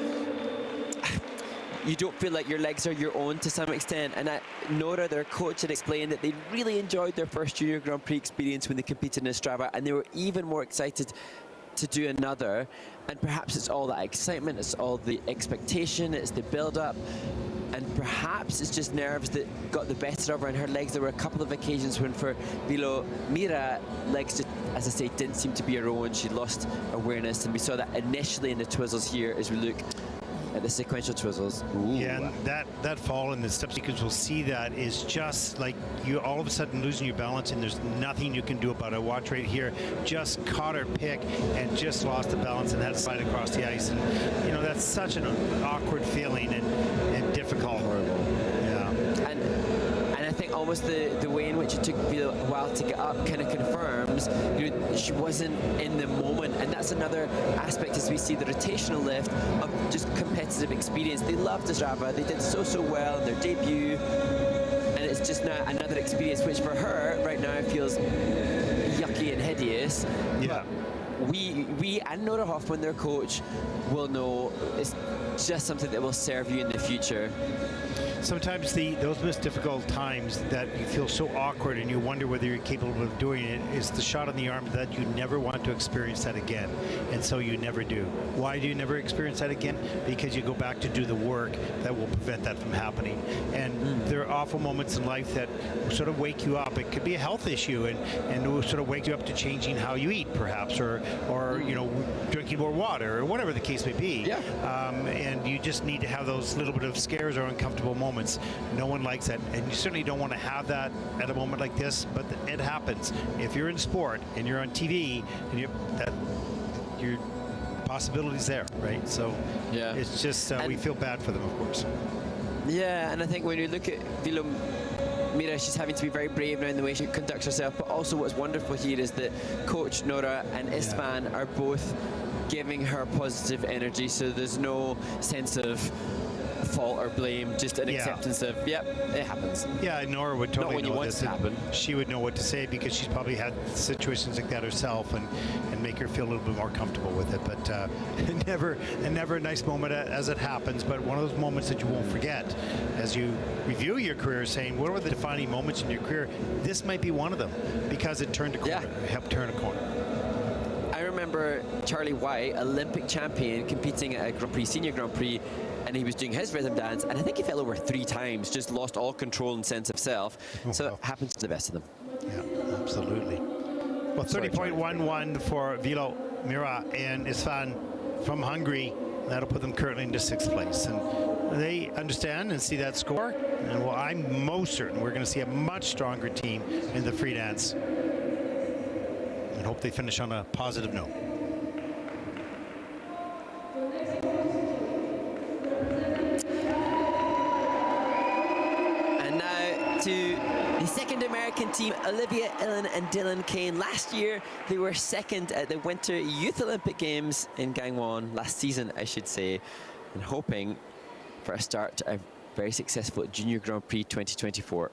you don't feel like your legs are your own to some extent. And Nora, their coach, had explained that they really enjoyed their first Junior Grand Prix experience when they competed in Ostrava, and they were even more excited to do another. And perhaps it's all that excitement, it's all the expectation, it's the build-up, and perhaps it's just nerves that got the better of her, and her legs. There were a couple of occasions when, for Villo, Mira, legs just, as I say, didn't seem to be her own. She lost awareness, and we saw that initially in the twizzles here as we look at the sequential twizzles. Ooh. Yeah, and that fall in the step sequence, we'll see that is just like you all of a sudden losing your balance, and there's nothing you can do about it. Watch right here, just caught her pick and just lost the balance and had to slide across the ice. And you know, that's such an awkward feeling and difficult. Horrible. Yeah. And I think almost the way in which it took Villo a while to get up kind of confirms, you know, she wasn't in the moment. And that's another aspect as we see the rotational lift of just competitive experience. They loved Ostrava. They did so well in their debut. And it's just now another experience which for her right now feels yucky and hideous. Yeah. But we and Nora Hoffman, their coach, will know it's just something that will serve you in the future. Sometimes those most difficult times that you feel so awkward and you wonder whether you're capable of doing it is the shot on the arm that you never want to experience that again, and so you never do. Why do you never experience that again? Because you go back to do the work that will prevent that from happening. And there are awful moments in life that sort of wake you up. It could be a health issue, and it will sort of wake you up to changing how you eat, perhaps, or you know, drinking more water, or whatever the case may be. Yeah. And you just need to have those little bit of scares or uncomfortable moments. No one likes that, and you certainly don't want to have that at a moment like this, but it happens. If you're in sport and you're on TV, and your possibilities there, right? So yeah, it's just we feel bad for them, of course. Yeah, and I think when you look at Villo, Mira, she's having to be very brave now in the way she conducts herself, but also what's wonderful here is that Coach Nora and Istvan are both giving her positive energy, so there's no sense of fault or blame, just an acceptance of, yep, it happens. Yeah, Nora would totally Not when you know want this. it to happen. She would know what to say because she's probably had situations like that herself, and make her feel a little bit more comfortable with it. But never a nice moment as it happens, but one of those moments that you won't forget as you review your career, saying, what were the defining moments in your career? This might be one of them because it turned a corner. Yeah. It helped turn a corner. I remember Charlie White, Olympic champion, competing at a Grand Prix, Senior Grand Prix, and he was doing his rhythm dance, and I think he fell over 3 times, just lost all control and sense of self. So it happens to the best of them. Yeah, absolutely. Well, 30.11 for Villo, Mira, and Istvan from Hungary. That'll put them currently into 6th place. And they understand and see that score. And well, I'm most certain we're going to see a much stronger team in the free dance. And hope they finish on a positive note. To the second American team, Olivia, Ilin and Dylan Cain. Last year they were second at the Winter Youth Olympic Games in Gangwon, last season I should say, and hoping for a start to a very successful Junior Grand Prix 2024.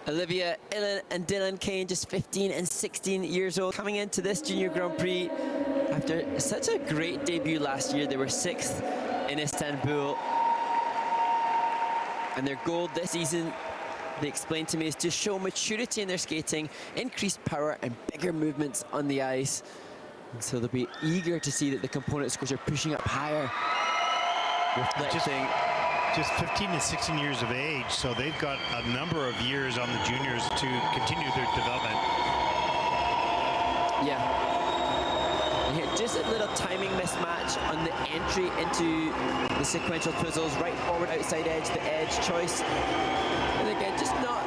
Olivia, Ilin and Dylan Cain, just 15 and 16 years old, coming into this Junior Grand Prix after such a great debut last year. They were 6th in Istanbul. And their goal this season, they explained to me, is to show maturity in their skating, increased power and bigger movements on the ice. And so they'll be eager to see that the component scores are pushing up higher. Reflecting. Just 15 and 16 years of age, so they've got a number of years on the juniors to continue their development. Yeah. And here, just a little timing mismatch on the entry into the sequential twizzles. Right forward, outside edge, the edge choice. And again, just not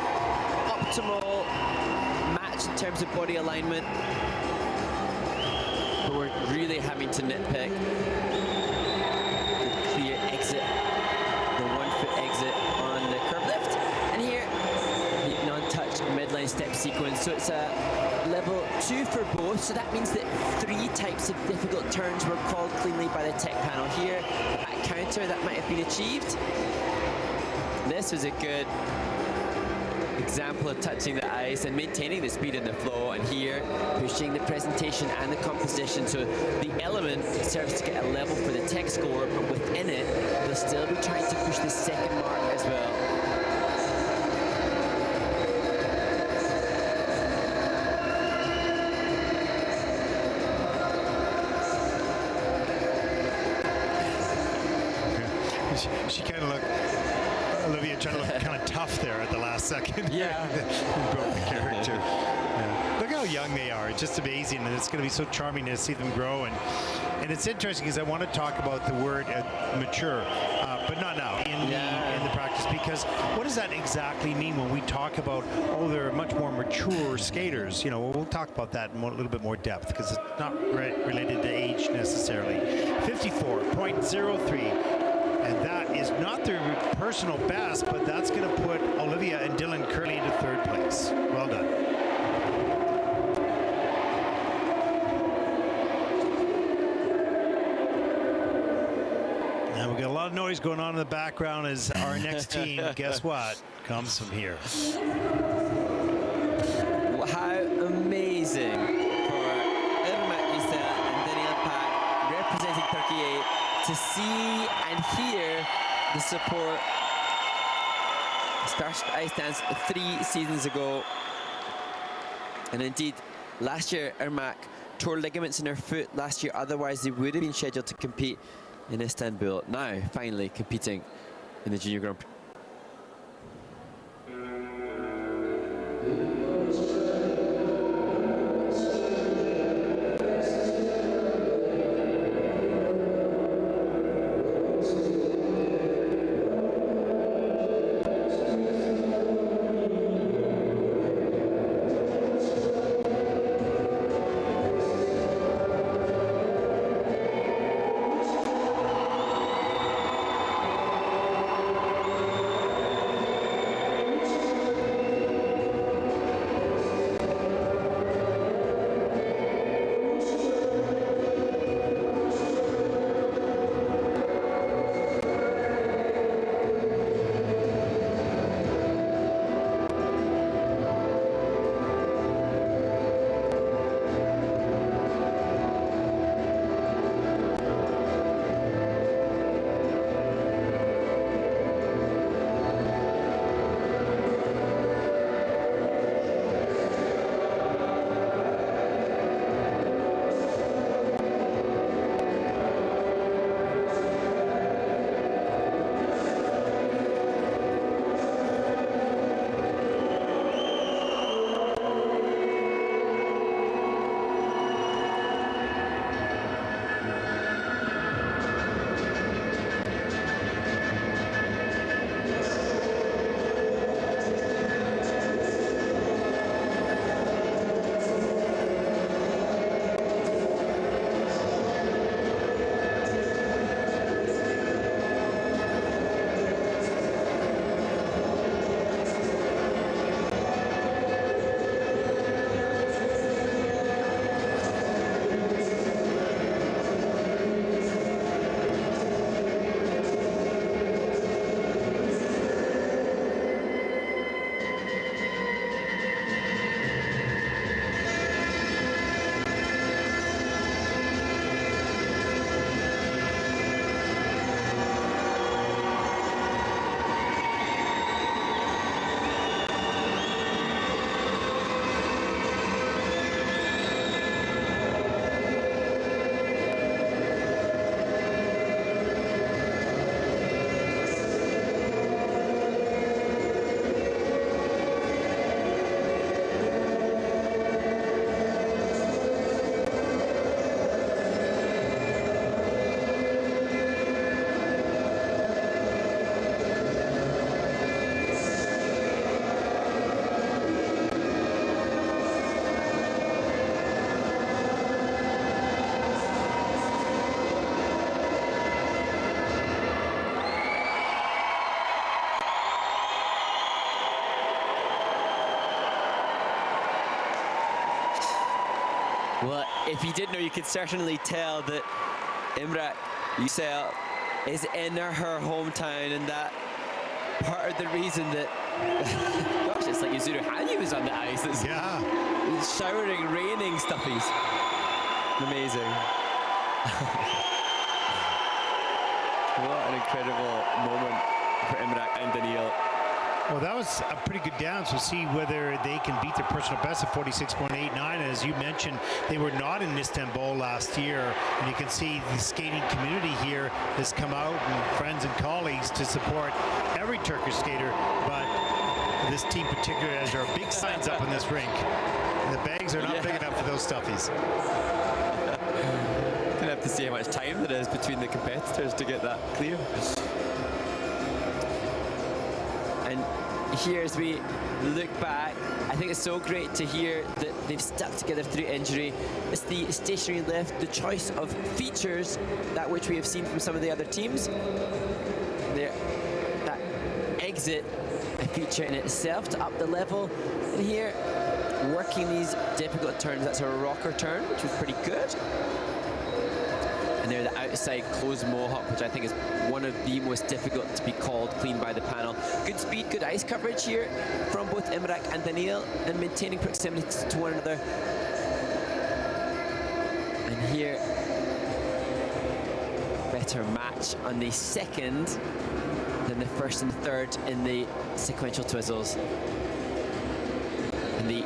optimal match in terms of body alignment. But we're really having to nitpick. The clear exit. The 1-foot exit on the curve lift, and here the non-touch midline step sequence. So it's a level 2 for both, so that means that 3 types of difficult turns were called cleanly by the tech panel. Here, back counter, that might have been achieved. This was a good example of touching the ice and maintaining the speed and the flow, and here pushing the presentation and the composition, so the element serves to get a level for the tech score, but within it they'll still be trying to push the second mark as well. She kind of looked, Olivia trying to look kind of tough there at the last second. Yeah. Broke the character. Yeah. Look how young they are. It's just amazing, and it's going to be so charming to see them grow. And it's interesting because I want to talk about the word mature, but not now in the practice, because what does that exactly mean when we talk about, oh, they're much more mature skaters? You know, we'll talk about that in a little bit more depth, because it's not related to age necessarily. 54.03. And that is not their personal best, but that's going to put Olivia and Dylan currently into 3rd place. Well done. Now we've got a lot of noise going on in the background as our next team, guess what, comes from here. How amazing for Irmak, Yucel and Danil representing Turkey to see and hear the support. Started ice dance 3 seasons ago, and indeed last year Irmak tore ligaments in her foot last year, otherwise they would have been scheduled to compete in Istanbul. Now finally competing in the Junior Grand Prix. Well, if you didn't know, you could certainly tell that Imrak Yucel is in her hometown, and that part of the reason that gosh, it's like Yuzuru Hani was on the ice. It's showering, raining stuffies. Amazing. What an incredible moment for Imrak and Danil. Well, that was a pretty good dance. We'll see whether they can beat their personal best of 46.89. As you mentioned, they were not in Istanbul last year, and you can see the skating community here has come out, and friends and colleagues, to support every Turkish skater, but this team particularly, as there are big signs up in this rink, and the bags are not big enough for those stuffies. Gonna have to see how much time there is between the competitors to get that clear. And here, as we look back, I think it's so great to hear that they've stuck together through injury. It's the stationary lift, the choice of features, that which we have seen from some of the other teams. There, that exit, a feature in itself to up the level. And here, working these difficult turns. That's a rocker turn, which was pretty good. And there, the outside closed mohawk, which I think is one of the most difficult to be called clean by the panel. Good speed, good ice coverage here from both Imrak and Danil, and maintaining proximity to one another. And here, better match on the second than the first and third in the sequential twizzles. And the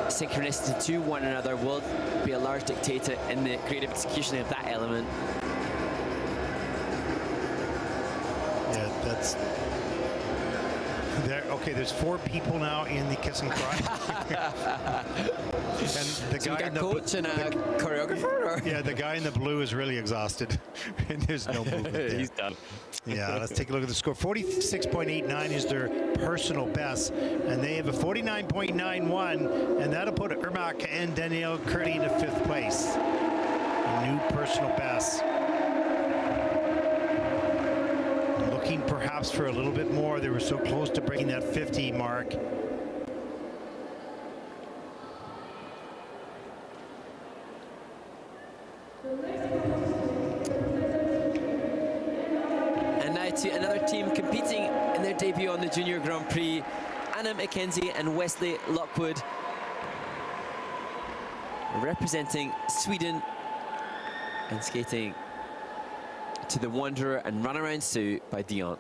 synchronicity to one another will be a large dictator in the creative execution of that element. Yeah, that's there. Okay, there's 4 people now in the kiss and cry. And the So guy in the coach and a choreographer? Or? yeah, the guy in the blue is really exhausted, and there's no movement there. He's done. Yeah, let's take a look at the score. 46.89 is their personal best, and they have a 49.91, and that'll put Irmak and Daniil currently into 5th place. A new personal best. Looking perhaps for a little bit more. They were so close to breaking that 50 mark. To another team competing in their debut on the Junior Grand Prix, Hana, Mackenzie and Wesley Lockwood, representing Sweden and skating to the Wanderer and Runaround Sue by Dion.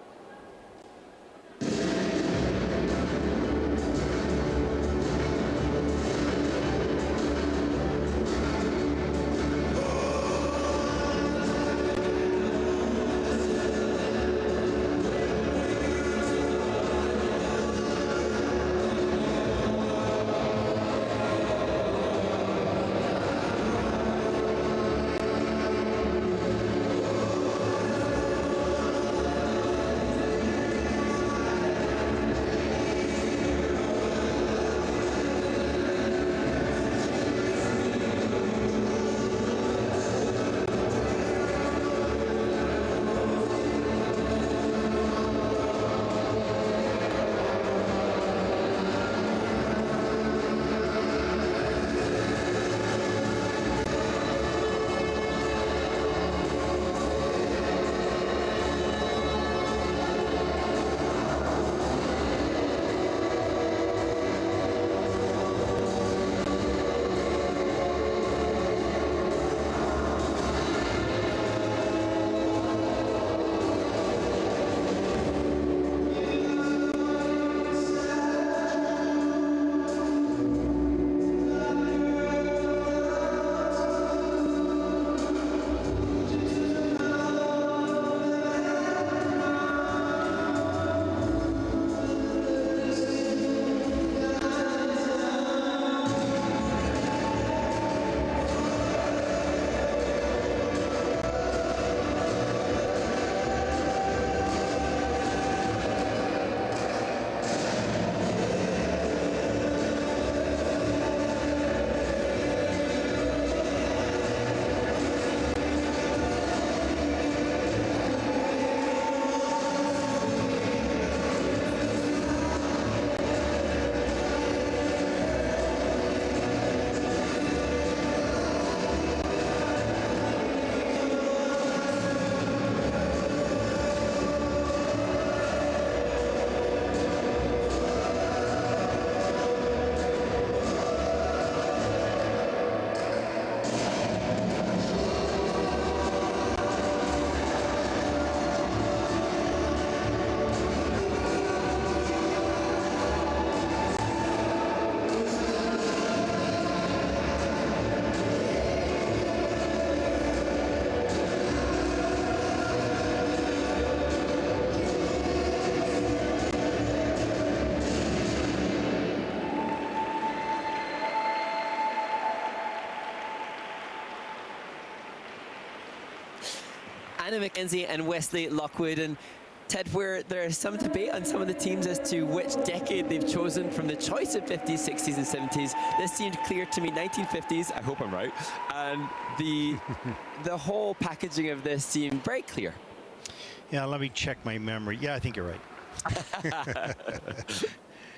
Hana, Mackenzie and Wesley, Lockwood. And Ted, where there is some debate on some of the teams as to which decade they've chosen from the choice of 50s, 60s and 70s, this seemed clear to me. 1950s, I hope I'm right, and the whole packaging of this seemed very clear. Yeah, let me check my memory. Yeah, I think you're right.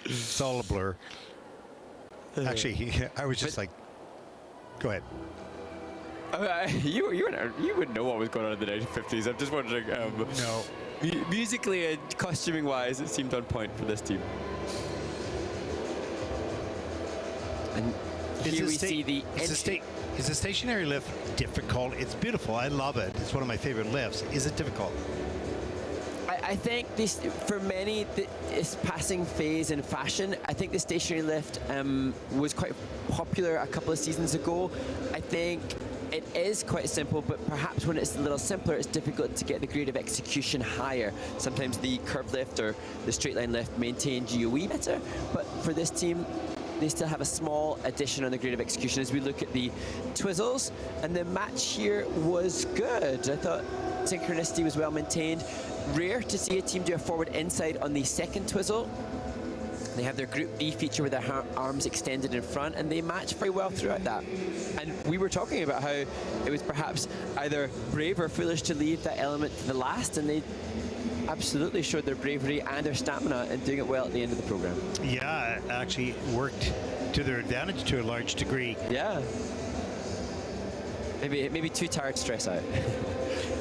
It's all a blur. Actually, I was just like, go ahead. You wouldn't know what was going on in the 1950s. I'm just wondering. No. Musically and costuming wise, it seemed on point for this team. And here we see the is the stationary lift difficult? It's beautiful. I love it. It's one of my favorite lifts. Is it difficult? I think this, for many, it's passing phase in fashion. I think the stationary lift was quite popular a couple of seasons ago. I think it is quite simple, but perhaps when it's a little simpler, it's difficult to get the grade of execution higher. Sometimes the curve lift or the straight line lift maintain GOE better, but for this team, they still have a small addition on the grade of execution as we look at the twizzles, and the match here was good. I thought synchronicity was well maintained. Rare to see a team do a forward inside on the second twizzle. They have their Group B feature with their arms extended in front, and they match very well throughout that. And we were talking about how it was perhaps either brave or foolish to leave that element to the last, and they absolutely showed their bravery and their stamina in doing it well at the end of the program. Yeah, it actually worked to their advantage to a large degree. Yeah. Maybe too tired to stress out.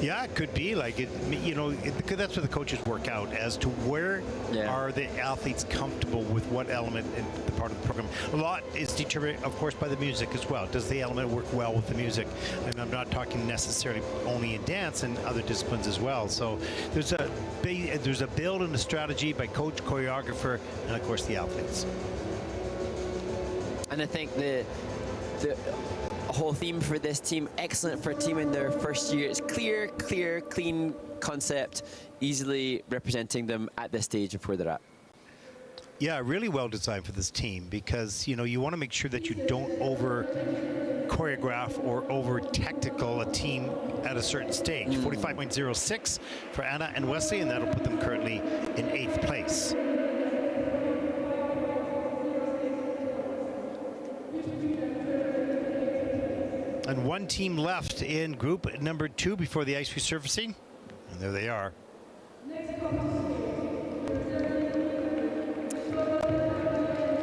Yeah, it could be like it. You know, that's where the coaches work out as to where are the athletes comfortable with what element in the part of the program. A lot is determined, of course, by the music as well. Does the element work well with the music? And I'm not talking necessarily only in dance and other disciplines as well. So there's a build and a strategy by coach, choreographer, and of course the athletes. And I think the whole theme for this team, excellent for a team in their first year. It's clear, clean concept, easily representing them at this stage of where they're at. Yeah, really well designed for this team because, you know, you want to make sure that you don't over choreograph or over technical a team at a certain stage. 45.06 for Hana and Wesley, and that'll put them currently in 8th place. And one team left in group number 2 before the ice resurfacing. And there they are.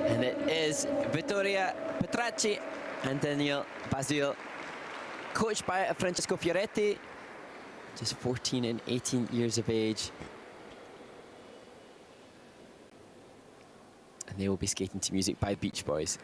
And it is Vittoria, Petracchi and Daniil Bazil, coached by Francesco Fioretti, just 14 and 18 years of age. And they will be skating to music by Beach Boys.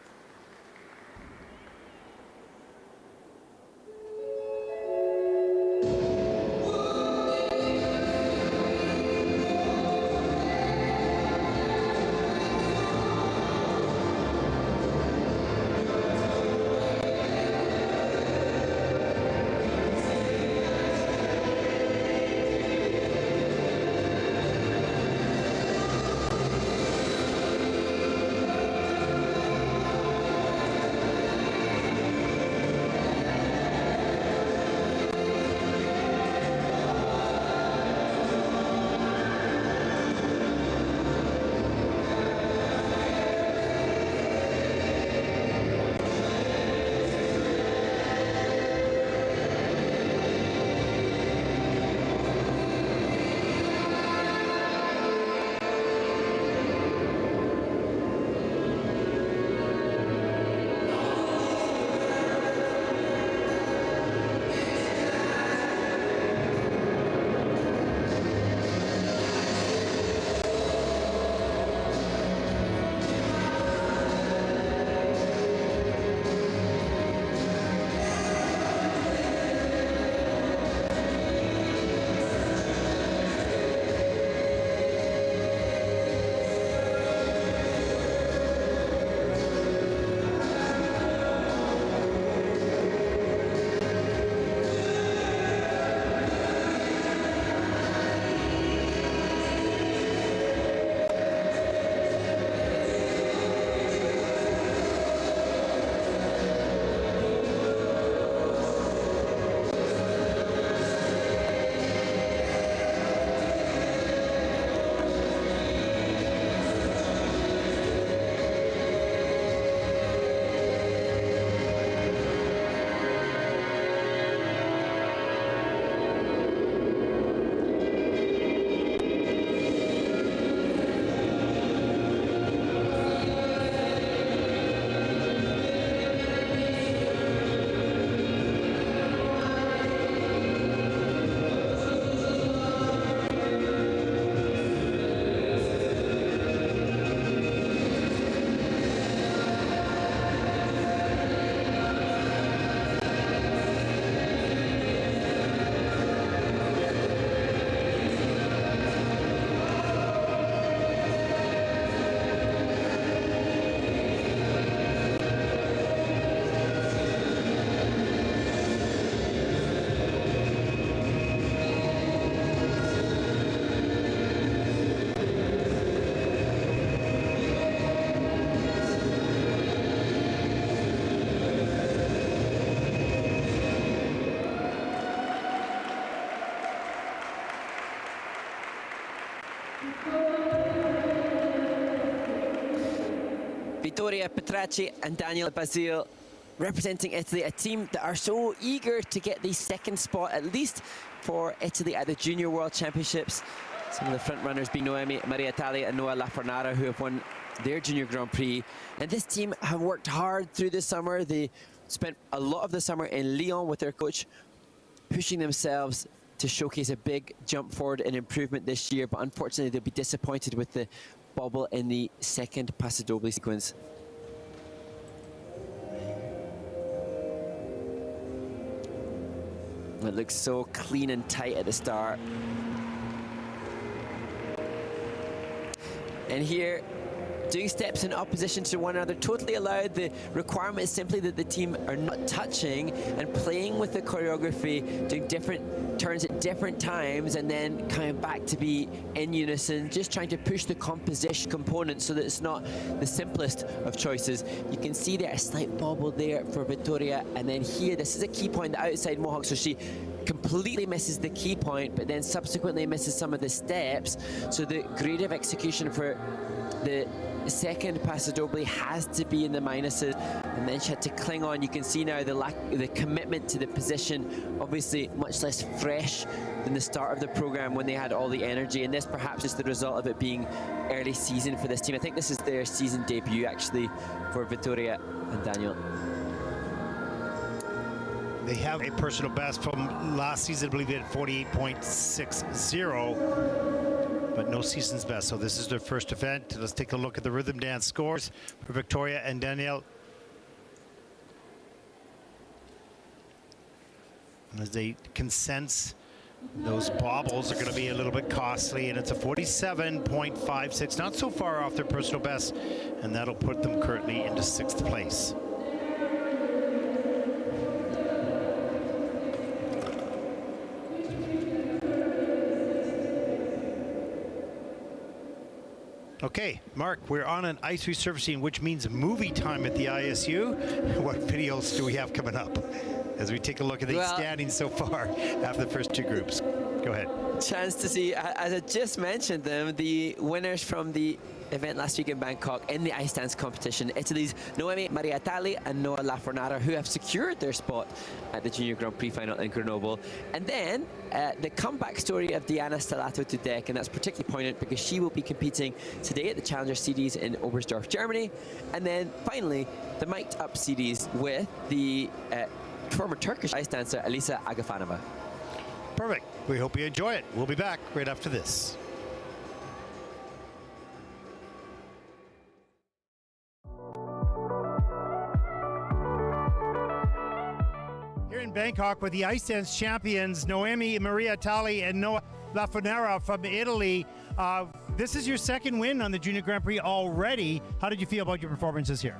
Vittoria, Petracchi and Daniil Basile representing Italy, a team that are so eager to get the second spot, at least for Italy at the Junior World Championships. Some of the front runners being Noemi Mariatali and Noa Lafornara, who have won their Junior Grand Prix. And this team have worked hard through the summer. They spent a lot of the summer in Lyon with their coach, pushing themselves to showcase a big jump forward and improvement this year, but unfortunately they'll be disappointed with the bobble in the second Passo Doble sequence. It looks so clean and tight at the start. And here, doing steps in opposition to one another, totally allowed. The requirement is simply that the team are not touching and playing with the choreography, doing different turns at different times, and then coming back to be in unison, just trying to push the composition component so that it's not the simplest of choices. You can see there a slight bobble there for Vittoria, and then here, this is a key point, the outside mohawk, so she completely misses the key point, but then subsequently misses some of the steps. So the grade of execution for the second Passo Doble has to be in the minuses, and then she had to cling on. You can see now the commitment to the position, obviously much less fresh than the start of the program when they had all the energy, and this perhaps is the result of it being early season for this team. I think this is their season debut actually for Vittoria and Daniil. They have a personal best from last season, I believe they had 48.60, but no season's best. So this is their first event. Let's take a look at the rhythm dance scores for Vittoria and Daniil. And as they consense, those bobbles are going to be a little bit costly, and it's a 47.56, not so far off their personal best, and that'll put them currently into 6th place. Okay, Mark, we're on an ice resurfacing, which means movie time at the ISU. What videos do we have coming up as we take a look at the standings so far after the first two groups? Go ahead. Chance to see, as I just mentioned them, the winners from the event last week in Bangkok in the ice dance competition. Italy's Noemi Mariatali and Noa Lafornara, who have secured their spot at the Junior Grand Prix final in Grenoble. And then the comeback story of Diana Stellato to deck, and that's particularly poignant because she will be competing today at the Challenger Series in Oberstdorf, Germany. And then finally, the mic'd up series with the former Turkish ice dancer Elisa Agafanova. Perfect. We hope you enjoy it. We'll be back right after this. Here in Bangkok with the ice dance champions, Noemi Mariatali and Noa Lafornara from Italy. This is your second win on the Junior Grand Prix already. How did you feel about your performances here?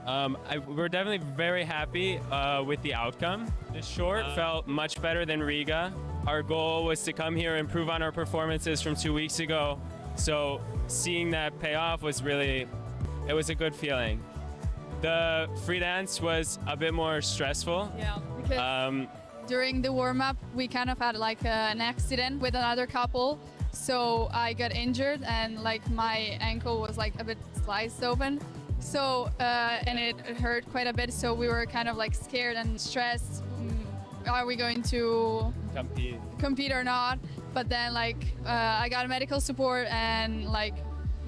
We're definitely very happy with the outcome. The short felt much better than Riga. Our goal was to come here and improve on our performances from 2 weeks ago. So seeing that pay off was really, it was a good feeling. The free dance was a bit more stressful. Yeah, because during the warm-up, we kind of had like an accident with another couple. So I got injured and like my ankle was like a bit sliced open. So, and it hurt quite a bit, so we were kind of like scared and stressed. Are we going to compete or not? But then like, I got medical support and like,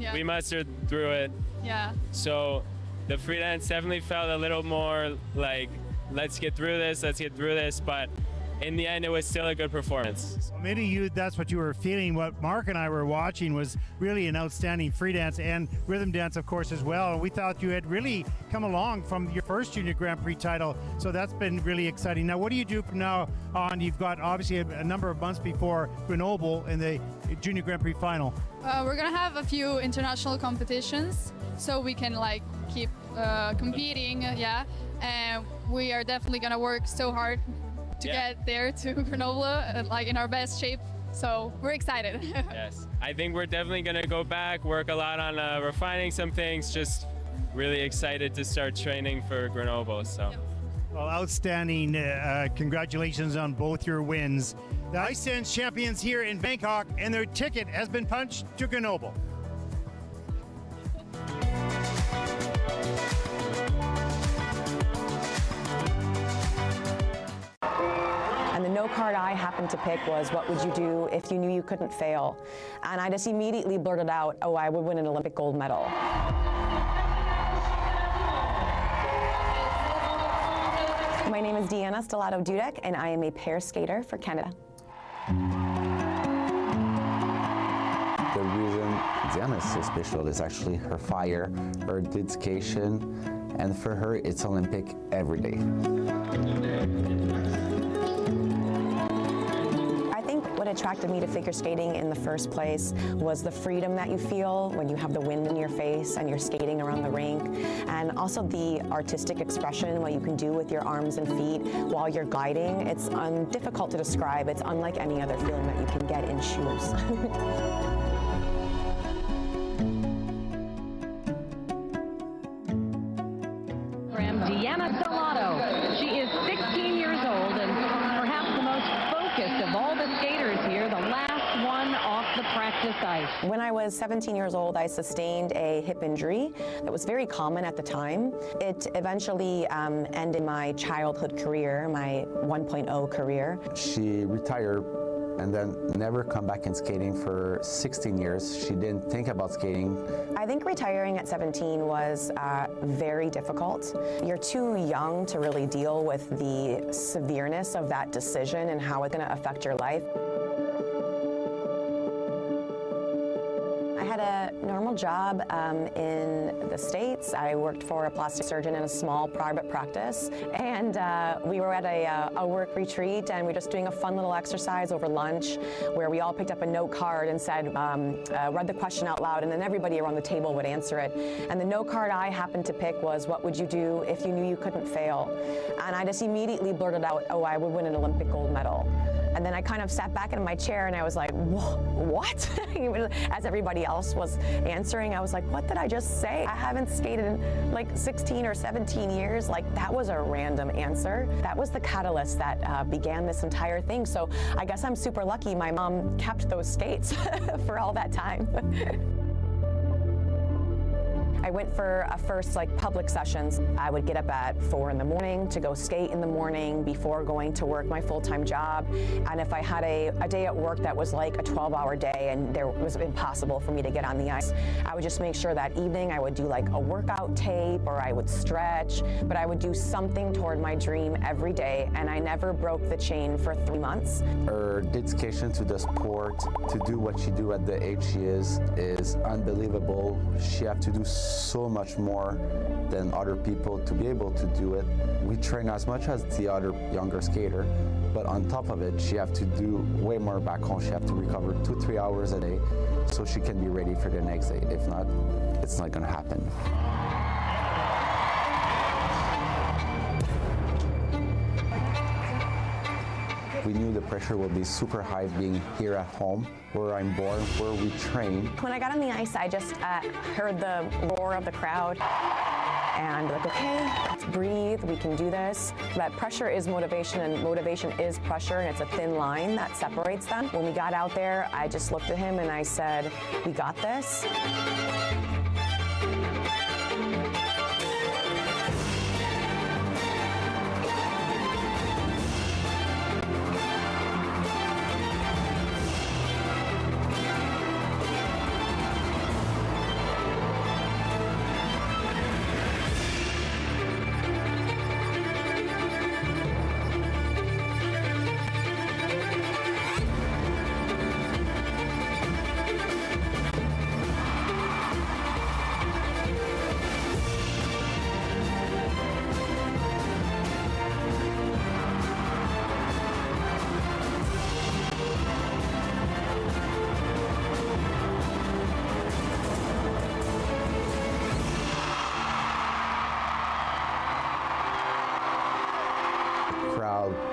yeah. We mustered through it. Yeah. So the free dance definitely felt a little more like, let's get through this, but in the end, it was still a good performance. Well, maybe that's what you were feeling. What Mark and I were watching was really an outstanding free dance and rhythm dance, of course, as well. And we thought you had really come along from your first Junior Grand Prix title. So that's been really exciting. Now, what do you do from now on? You've got obviously a number of months before Grenoble in the Junior Grand Prix final. We're gonna have a few international competitions so we can like keep competing, yeah. And we are definitely gonna work so hard to get there to Grenoble, like in our best shape. So we're excited. Yes, I think we're definitely gonna go back, work a lot on refining some things, just really excited to start training for Grenoble, so. Yep. Well, outstanding. Congratulations on both your wins. The ice dance champions here in Bangkok, and their ticket has been punched to Grenoble. note card I happened to pick was, what would you do if you knew you couldn't fail? And I just immediately blurted out, oh, I would win an Olympic gold medal. My name is Diana Stellato-Dudek, and I am a pair skater for Canada. The reason Diana is so special is actually her fire, her dedication, and for her, it's Olympic every day. I think what attracted me to figure skating in the first place was the freedom that you feel when you have the wind in your face and you're skating around the rink, and also the artistic expression, what you can do with your arms and feet while you're gliding. It's difficult to describe. It's unlike any other feeling that you can get in shoes. Diana Stellato. She is 16 years old and perhaps the most focused of all the skaters here, the last one off the practice ice. When I was 17 years old, I sustained a hip injury that was very common at the time. It eventually ended my childhood career, my 1.0 career. She retired and then never come back in skating for 16 years. She didn't think about skating. I think retiring at 17 was very difficult. You're too young to really deal with the severeness of that decision and how it's going to affect your life. I had a normal job in the States. I worked for a plastic surgeon in a small private practice, and we were at a work retreat, and we were just doing a fun little exercise over lunch where we all picked up a note card and said, read the question out loud, and then everybody around the table would answer it. And the note card I happened to pick was, what would you do if you knew you couldn't fail? And I just immediately blurted out, oh, I would win an Olympic gold medal. And then I kind of sat back in my chair and I was like, what? As everybody else was answering, I was like, what did I just say? I haven't skated in like 16 or 17 years. Like, that was a random answer. That was the catalyst that began this entire thing. So I guess I'm super lucky my mom kept those skates for all that time. I went for a first public sessions. I would get up at 4 in the morning to go skate in the morning before going to work my full-time job. And if I had a day at work that was like a 12-hour day and it was impossible for me to get on the ice, I would just make sure that evening I would do like a workout tape or I would stretch, but I would do something toward my dream every day, and I never broke the chain for 3 months. Her dedication to the sport, to do what she do at the age she is unbelievable. She have to do so much more than other people to be able to do it. We train as much as the other younger skater, but on top of it, she have to do way more back home. She have to recover 2-3 hours a day so she can be ready for the next day. If not, it's not gonna happen. We knew the pressure would be super high being here at home, where I'm born, where we train. When I got on the ice, I just heard the roar of the crowd and like, okay, let's breathe, we can do this. That pressure is motivation and motivation is pressure, and it's a thin line that separates them. When we got out there, I just looked at him and I said, we got this.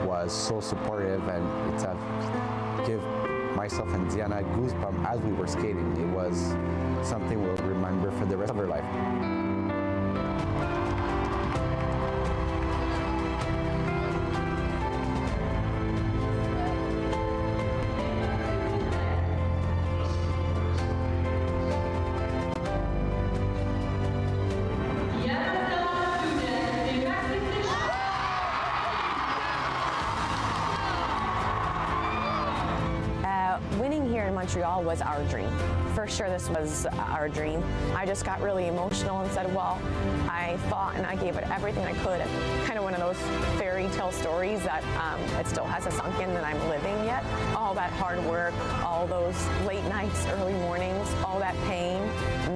Was so supportive, and it's give myself and Diana goosebumps as we were skating. It was something we'll remember for the rest of our life. Montreal was our dream. For sure this was our dream. I just got really emotional and said, well, I fought and I gave it everything I could. Kind of one of those fairy tale stories that it still hasn't sunk in that I'm living yet. All that hard work, all those late nights, early mornings, all that pain,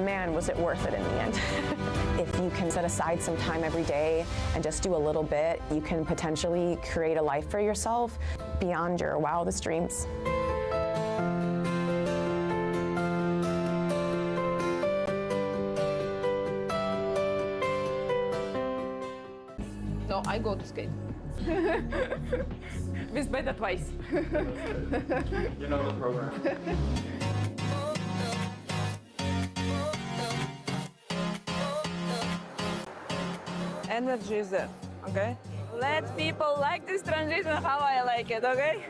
man, was it worth it in the end. If you can set aside some time every day and just do a little bit, you can potentially create a life for yourself beyond your wildest dreams. So I go to skate. With better twice. You know the program. Energy is there, okay? Let people like this transition how I like it, okay?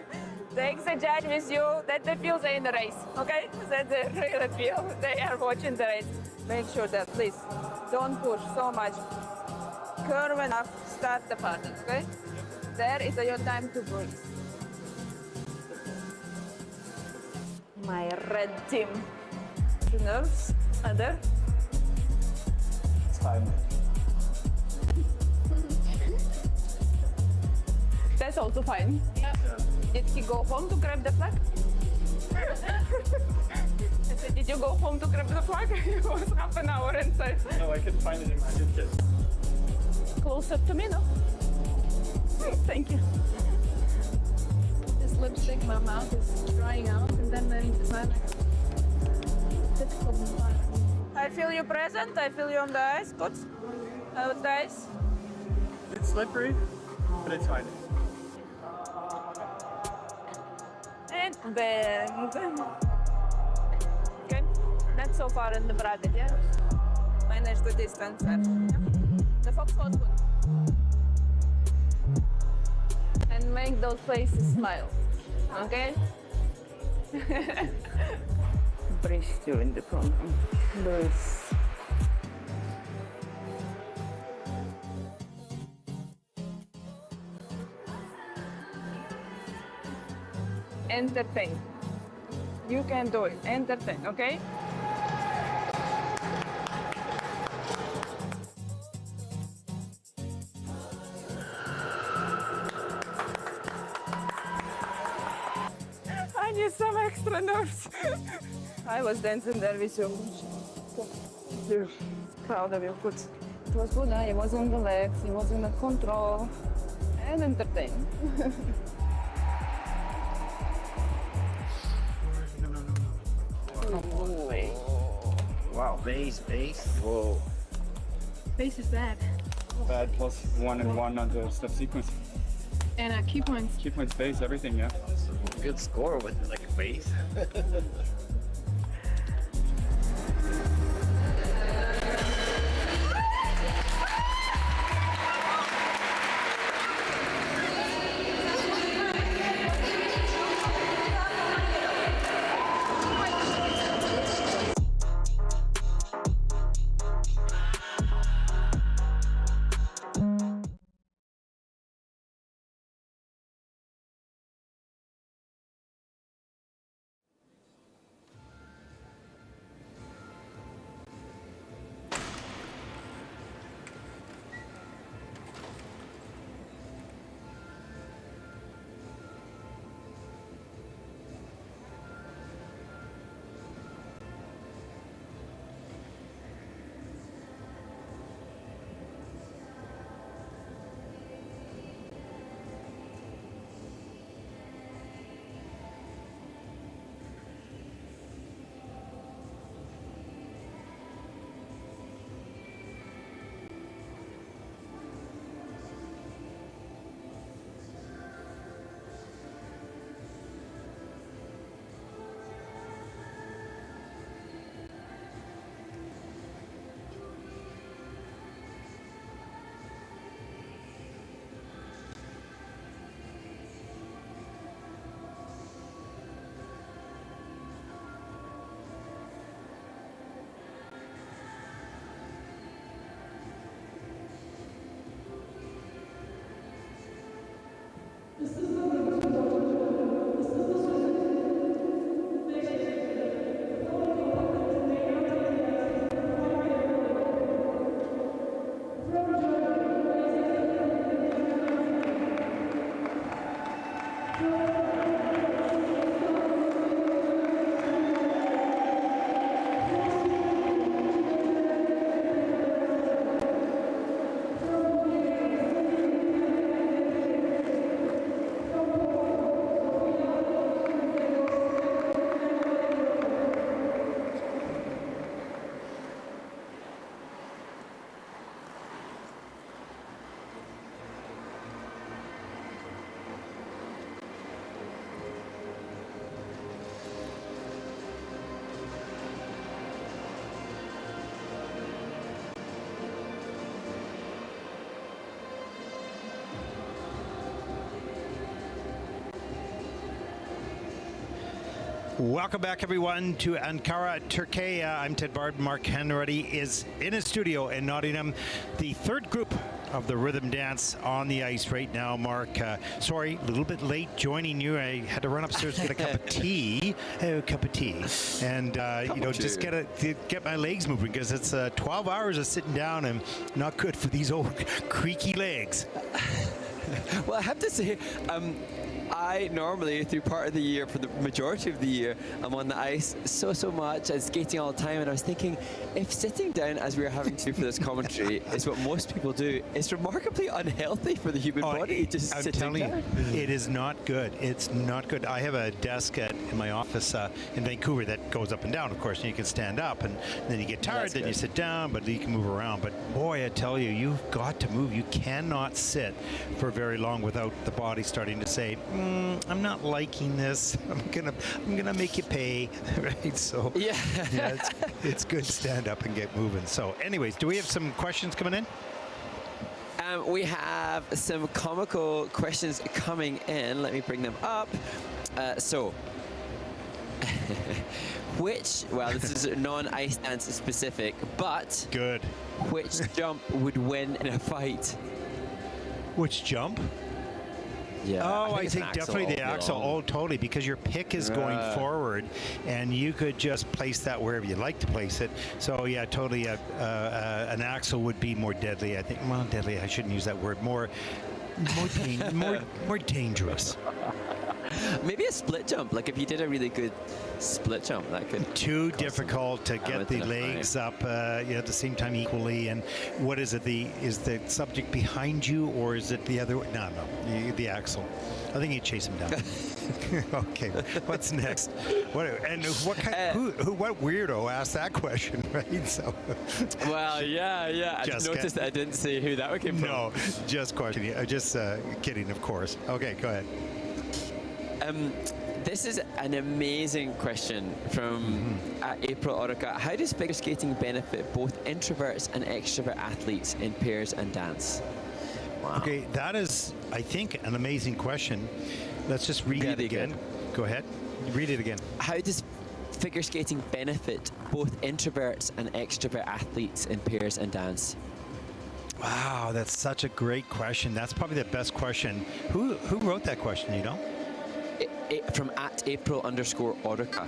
Take the judge with you, that they feel they're in the race, okay? That they really feel they are watching the race. Make sure that, please, don't push so much. Curve enough, start the pattern, okay? There is your time to breathe. My red team. The nerves are there. It's fine. That's also fine. Yeah. Did he go home to grab the flag? I said, did you go home to grab the flag? It was half an hour inside. No, I couldn't find it in my suitcase. Closer to me, no? Thank you. This lipstick, my mouth is drying out, and then it's not like difficult. I feel you present. I feel you on the ice. Good. How is the ice? It's slippery, but it's fine. And bend. Okay. Not so far in the bracket, yeah? Manage the distance there. The fox was good. And make those faces smile. Okay? Breathe you in the front. Breathe. Entertain. You can do it. Entertain, okay? I need some extra nerves. I was dancing there with you. Proud of you. Good. It was good, huh? It was on the legs, it was under control, and entertaining. No way. Wow, base. Whoa. Base is bad. Bad plus 1 and 1 on the step sequence. And key points. Key points, base, everything, yeah. Good score with like a base. Welcome back, everyone, to Ankara, Turkey. I'm Ted Barton. Mark Henry is in his studio in Nottingham. The third group of the rhythm dance on the ice right now. Mark, sorry, a little bit late joining you. I had to run upstairs to get a cup of tea, and just get my legs moving, because it's 12 hours of sitting down and not good for these old creaky legs. Well, I have to say, I normally, through part of the year, for the majority of the year, I'm on the ice so much and skating all the time. And I was thinking, if sitting down, as we are having to do for this commentary, is what most people do, it's remarkably unhealthy for the human body. Just I'm sitting telling down. you, it is not good. It's not good. I have a desk in my office in Vancouver that goes up and down, of course, and you can stand up, and then you get tired, then you sit down, but you can move around. But boy, I tell you, you've got to move. You cannot sit for very long without the body starting to say, I'm not liking this. I'm gonna make you pay, right? So yeah, it's good to stand up and get moving. So, anyways, do we have some questions coming in? We have some comical questions coming in. Let me bring them up. This is non-ice dance specific, but good. Which jump would win in a fight? Which jump? Yeah. Oh, I think definitely the axle. Oh, totally, because your pick is going forward, and you could just place that wherever you like to place it. So yeah, totally. An axle would be more deadly, I think. Well, deadly. I shouldn't use that word. More dangerous. Maybe a split jump. Like if you did a really good split jump, that could. Too difficult to get the legs up at the same time equally. And what is it? Is the subject behind you, or is it the other way? No, the axle. I think you chase him down. Okay, what's next? What weirdo asked that question, right? So. Well, yeah. I noticed that I didn't see who that came from. No, just questioning. Just kidding, of course. Okay, go ahead. This is an amazing question from April Orica. How does figure skating benefit both introverts and extrovert athletes in pairs and dance? Wow. Okay, that is, I think, an amazing question. Let's just read it again. Good. Go ahead. Read it again. How does figure skating benefit both introverts and extrovert athletes in pairs and dance? Wow, that's such a great question. That's probably the best question. Who wrote that question, you know? From @April_Orica.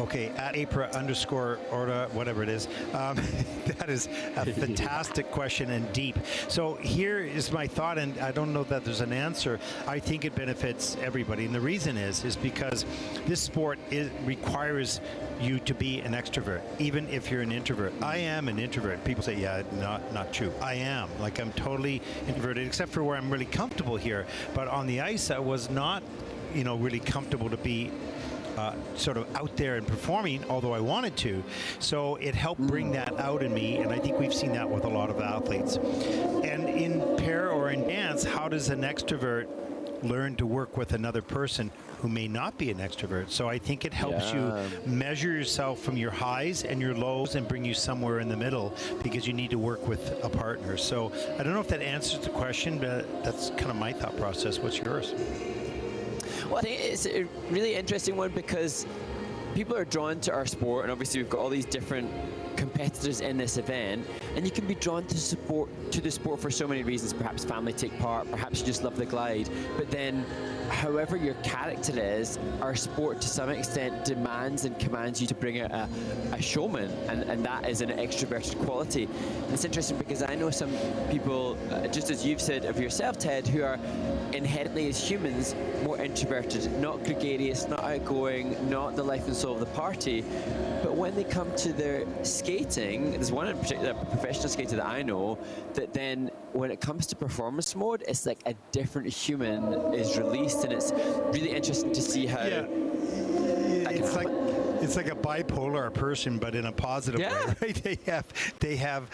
Okay, @April_Orica, whatever it is. That is a fantastic question and deep. So here is my thought, and I don't know that there's an answer. I think it benefits everybody, and the reason is because this sport requires you to be an extrovert, even if you're an introvert. I am an introvert. People say, yeah, not true. I am. Like, I'm totally introverted, except for where I'm really comfortable here. But on the ice, I was not really comfortable to be sort of out there and performing, although I wanted to. So it helped bring that out in me, and I think we've seen that with a lot of athletes. And in pair or in dance, how does an extrovert learn to work with another person who may not be an extrovert? So I think it helps you measure yourself from your highs and your lows and bring you somewhere in the middle, because you need to work with a partner. So I don't know if that answers the question, but that's kind of my thought process. What's yours? Well, I think it's a really interesting one, because people are drawn to our sport, and obviously we've got all these different competitors in this event, and you can be drawn to the sport for so many reasons. Perhaps family take part, perhaps you just love the glide, but then however your character is, our sport to some extent demands and commands you to bring out a showman, and that is an extroverted quality. And it's interesting because I know some people, just as you've said of yourself, Ted, who are inherently as humans more introverted, not gregarious, not outgoing, not the life and soul of the party, but when they come to their skating, there's one in particular, a professional skater that I know, that then when it comes to performance mode, it's like a different human is released, and it's really interesting to see how that can happen. It's like a bipolar person, but in a positive way, right? They have,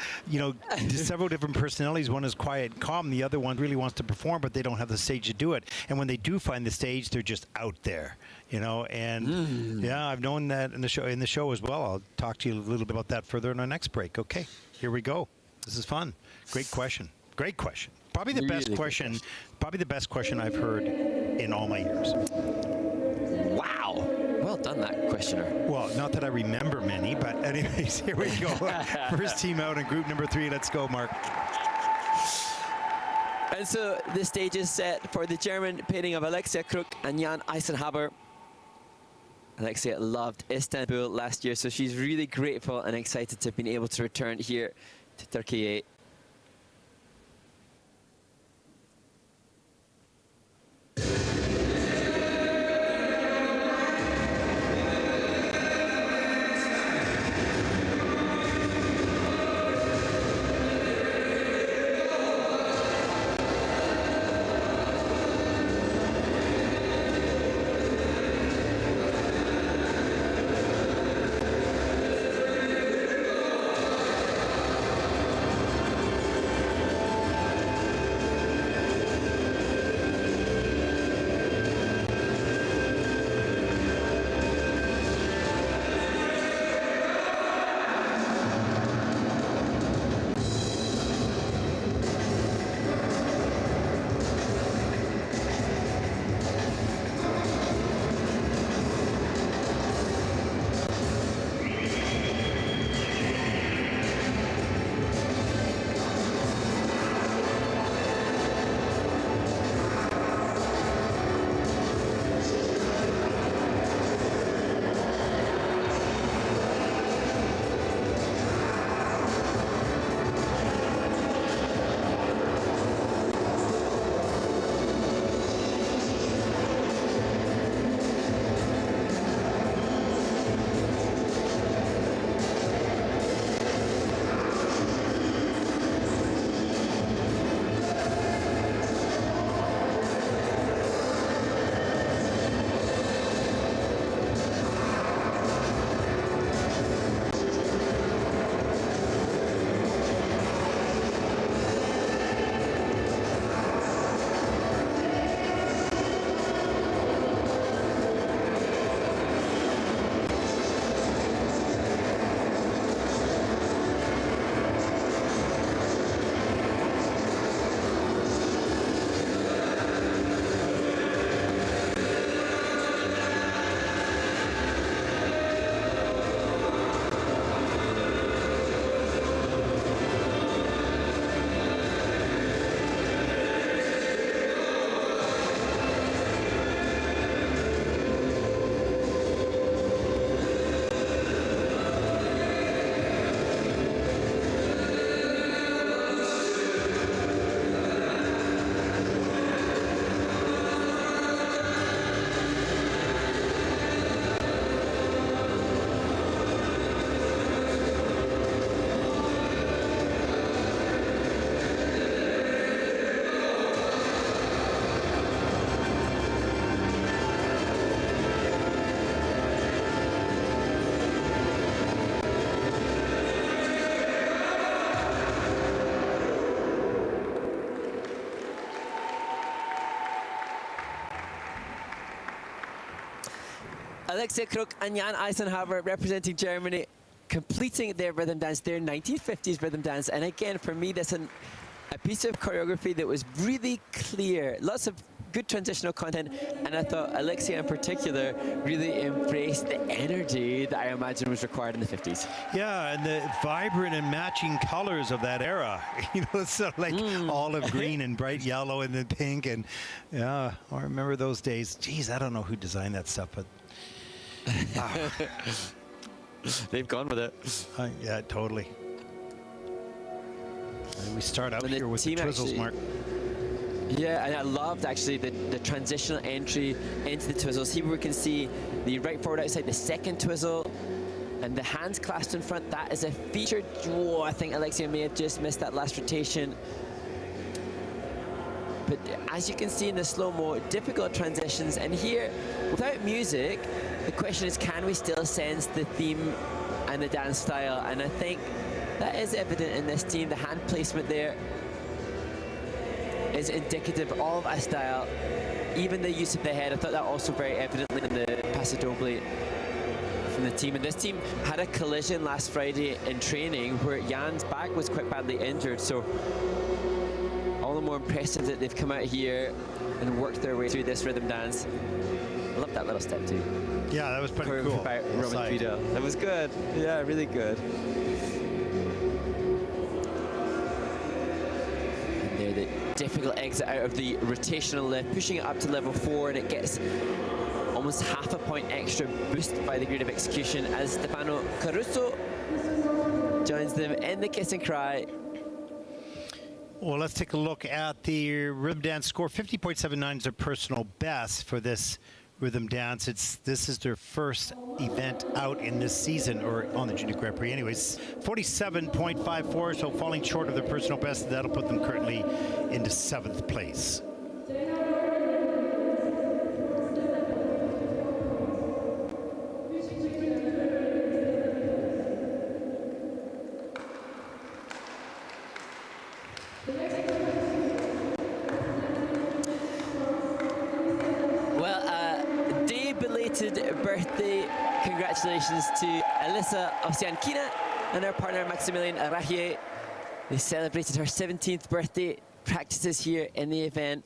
several different personalities. One is quiet and calm. The other one really wants to perform, but they don't have the stage to do it. And when they do find the stage, they're just out there, And I've known that in the show as well. I'll talk to you a little bit about that further in our next break. Okay, here we go. This is fun. Great question. Great question. Probably the best question. Probably the best question I've heard in all my years. Wow. Well done. on that questioner. Well, not that I remember many, but anyways, here we go. First team out in group number 3. Let's go, Mark. And so the stage is set for the German pairing of Alexia Kruk and Jan Eisenhaber. Alexia loved Istanbul last year, so she's really grateful and excited to have been able to return here to Turkey. Alexia Kruk and Jan Eisenhaber representing Germany, completing their rhythm dance, their 1950s rhythm dance. And again, for me, that's a piece of choreography that was really clear. Lots of good transitional content. And I thought Alexia in particular really embraced the energy that I imagine was required in the 50s. Yeah, and the vibrant and matching colors of that era. You know, so like olive green and bright yellow and then pink. And yeah, I remember those days. Geez, I don't know who designed that stuff, but they've gone with it. Yeah, totally. And we start out here with the twizzles, Mark. Yeah, and I loved actually the transitional entry into the twizzles. Here we can see the right forward outside, the second twizzle, and the hands clasped in front. That is a featured. Whoa, I think Alexia may have just missed that last rotation. But as you can see in the slow-mo, difficult transitions. And here, without music, the question is, can we still sense the theme and the dance style? And I think that is evident in this team. The hand placement there is indicative of a style. Even the use of the head, I thought that also very evidently in the Paso Doble from the team. And this team had a collision last Friday in training where Jan's back was quite badly injured. So all the more impressive that they've come out here and worked their way through this rhythm dance. I love that little step too. Yeah, that was pretty cool. By Roman Vidal. That was good. Yeah, really good. And there, the difficult exit out of the rotational lift, pushing it up to level 4, and it gets almost half a point extra boost by the grid of execution as Stefano Caruso joins them in the kiss and cry. Well, let's take a look at the rhythm dance score. 50.79 is their personal best for this rhythm dance. This is their first event out in this season, or on the Junior Grand Prix anyways. 47.54, so falling short of their personal best. That'll put them currently into 7th place. Birthday congratulations to Alyssa Ovsiankina and her partner Maximilian Arahier. They celebrated her 17th birthday, practices here in the event,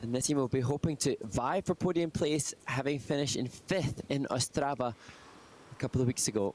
and this team will be hoping to vie for podium place, having finished in 5th in Ostrava a couple of weeks ago.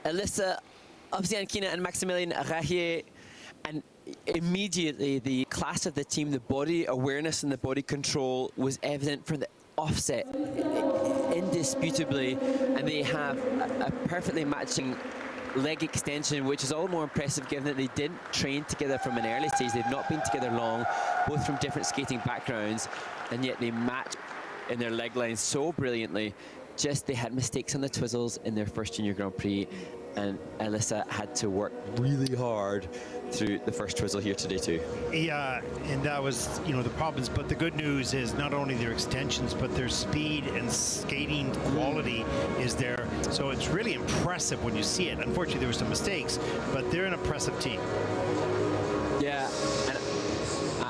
Alyssa Ovsiankina and Maximilian Arahier, and immediately the class of the team, the body awareness and the body control was evident from the offset, indisputably, and they have a perfectly matching leg extension, which is all the more impressive given that they didn't train together from an early stage. They've not been together long, both from different skating backgrounds, and yet they match in their leg lines so brilliantly. Just they had mistakes on the twizzles in their first Junior Grand Prix, and Alyssa had to work really hard through the first twizzle here today too. Yeah, and that was, you know, the problems. But the good news is not only their extensions, but their speed and skating quality is there. So it's really impressive when you see it. Unfortunately, there were some mistakes, but they're an impressive team. Yeah, and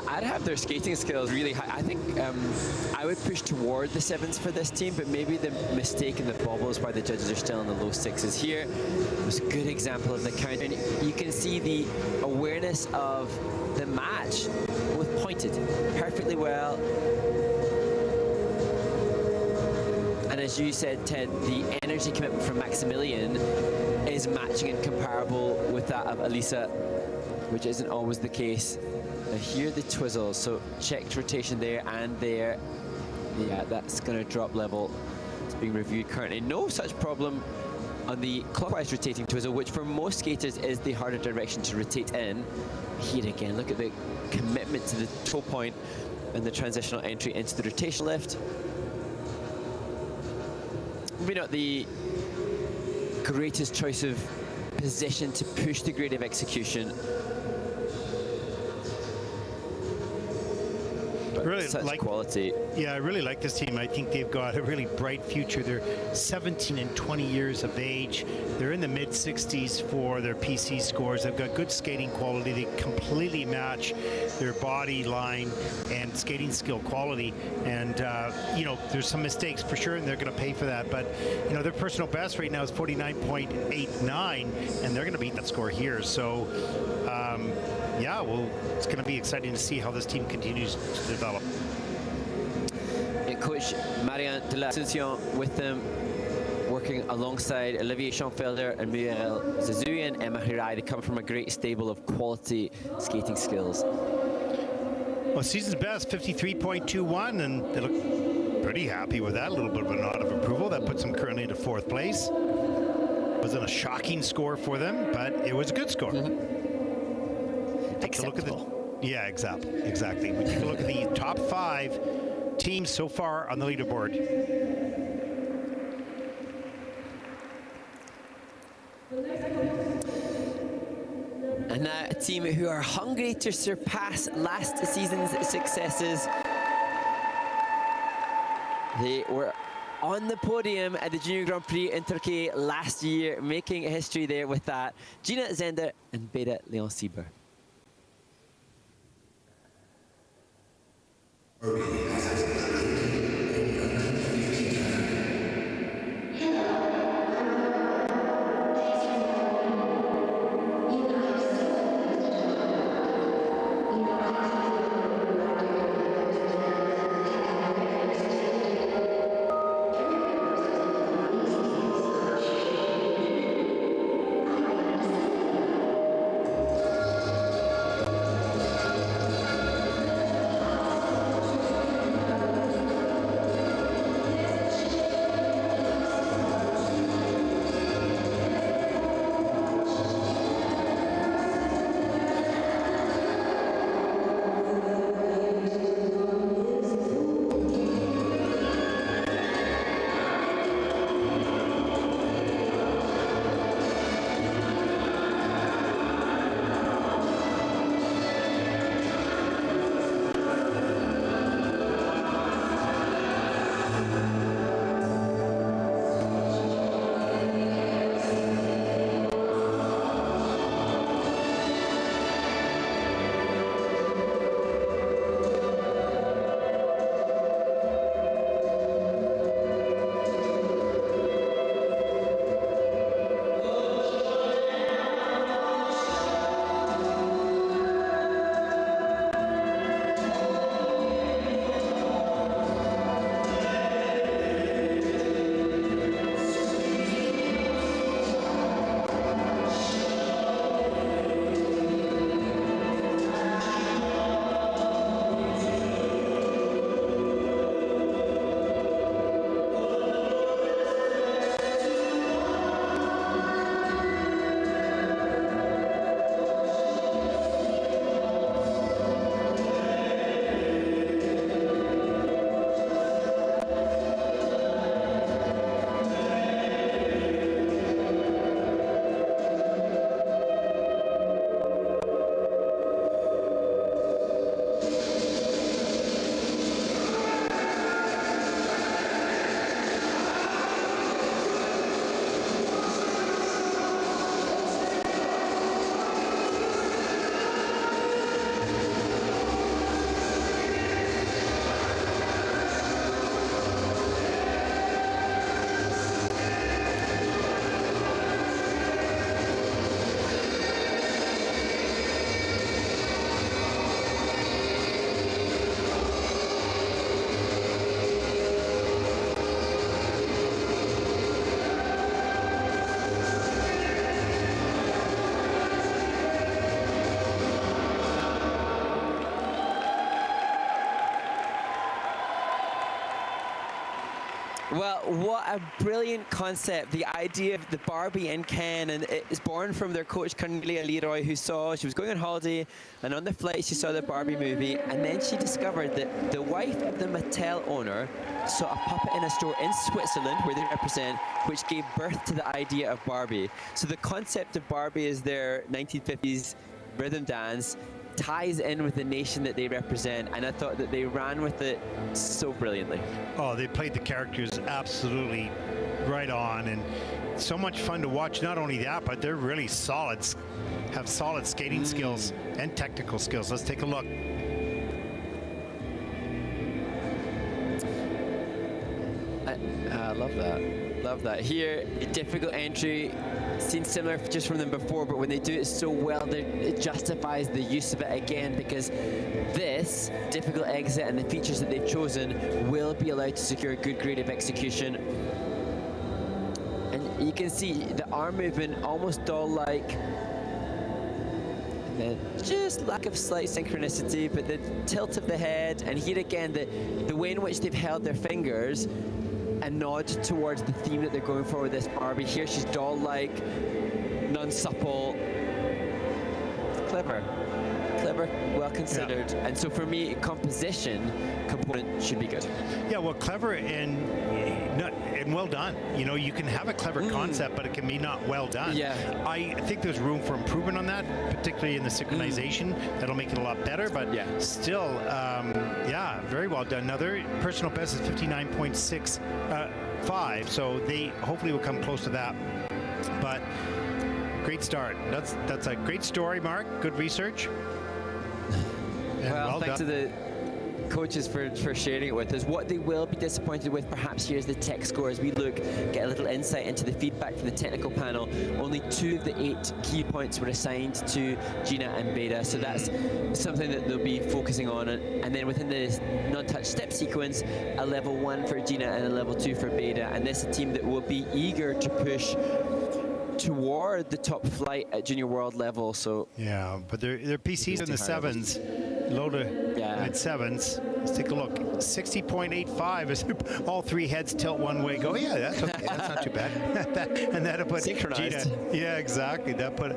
I'd have their skating skills really high. I think I would push toward the 7s for this team, but maybe the mistake in the bobble is why the judges are still in the low 6s here. It was a good example of the count. And you can see the awareness of the match, both pointed perfectly well. And as you said, Ted, the energy commitment from Maximilian is matching and comparable with that of Elisa, which isn't always the case. Now here are the twizzles, so checked rotation there and there. Yeah, that's going to drop level. It's being reviewed currently. No such problem on the clockwise rotating twizzle, which for most skaters is the harder direction to rotate in. Here again, look at the commitment to the toe point and the transitional entry into the rotation lift. Maybe not the greatest choice of position to push the grade of execution. Really such like quality. Yeah, I really like this team. I think they've got a really bright future. They're 17 and 20 years of age. They're in the mid-60s for their PC scores. They've got good skating quality. They completely match their body line and skating skill quality. And, you know, there's some mistakes for sure, and they're going to pay for that. But, you know, their personal best right now is 49.89, and they're going to beat that score here. So, yeah, well, it's going to be exciting to see how this team continues to develop. And Coach Marian de la Ascension with them, working alongside Olivier Schoenfelder and Muriel Zazui and Emma Hirai. They come from a great stable of quality skating skills. Well, season's best, 53.21, and they look pretty happy with that. A little bit of a nod of approval. That puts them currently into 4th place. Wasn't a shocking score for them, but it was a good score. Take a look at yeah, exactly. We take a look at the top 5 teams so far on the leaderboard. And now a team who are hungry to surpass last season's successes. They were on the podium at the Junior Grand Prix in Turkey last year, making history there with that. Gina Zender and Beda Leon-Sieber. Well, what a brilliant concept. The idea of the Barbie and Ken, and it's born from their coach Cornelia Leroy, who she was going on holiday, and on the flight she saw the Barbie movie, and then she discovered that the wife of the Mattel owner saw a puppet in a store in Switzerland, where they represent, which gave birth to the idea of Barbie. So the concept of Barbie is their 1950s rhythm dance, ties in with the nation that they represent, and I thought that they ran with it so brilliantly. Oh, they played the characters absolutely right on, and so much fun to watch. Not only that, but they're really solid, have solid skating skills and technical skills. Let's take a look. I love that. Love that. Here, a difficult entry, seen similar just from them before, but when they do it so well, it justifies the use of it again, because this difficult exit and the features that they've chosen will be allowed to secure a good grade of execution. And you can see the arm movement almost doll-like. Just lack of slight synchronicity, but the tilt of the head, and here again, the way in which they've held their fingers, a nod towards the theme that they're going for with this Barbie. Here she's doll-like, non-supple, clever, well considered. Yeah. And so for me, composition component should be good. Yeah, well, clever and well done. You know, you can have a clever concept, but it can be not well done. Yeah. I think there's room for improvement on that, particularly in the synchronization. That'll make it a lot better, but still, yeah, very well done. Now, their personal best is 59.65, so they hopefully will come close to that. But great start. That's a great story, Mark. Good research. Well, thanks to the coaches for sharing it with us. What they will be disappointed with perhaps here is the tech score. As we get a little insight into the feedback from the technical panel, only 2 of the 8 key points were assigned to Gina and Beta, so that's something that they'll be focusing on. And then within the non-touch step sequence, a level 1 for Gina and a level 2 for Beta, and this is a team that will be eager to push toward the top flight at junior world level. So yeah, but their PCs in the 7s, low to mid 7s. Let's take a look. 60.85 as all 3 heads tilt one way. Go, yeah, that's okay. That's not too bad. And that'll put Gina. Yeah, exactly. That'll put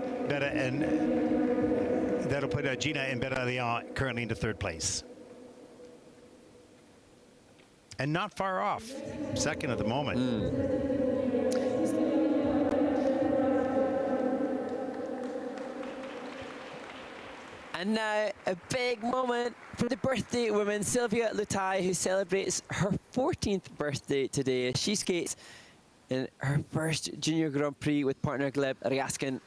Gina and Beta Leon currently into 3rd place. And not far off. 2nd at the moment. And now, a big moment for the birthday woman, Sylvia Lutai, who celebrates her 14th birthday today. She skates in her first Junior Grand Prix with partner Gleb Ryaskin.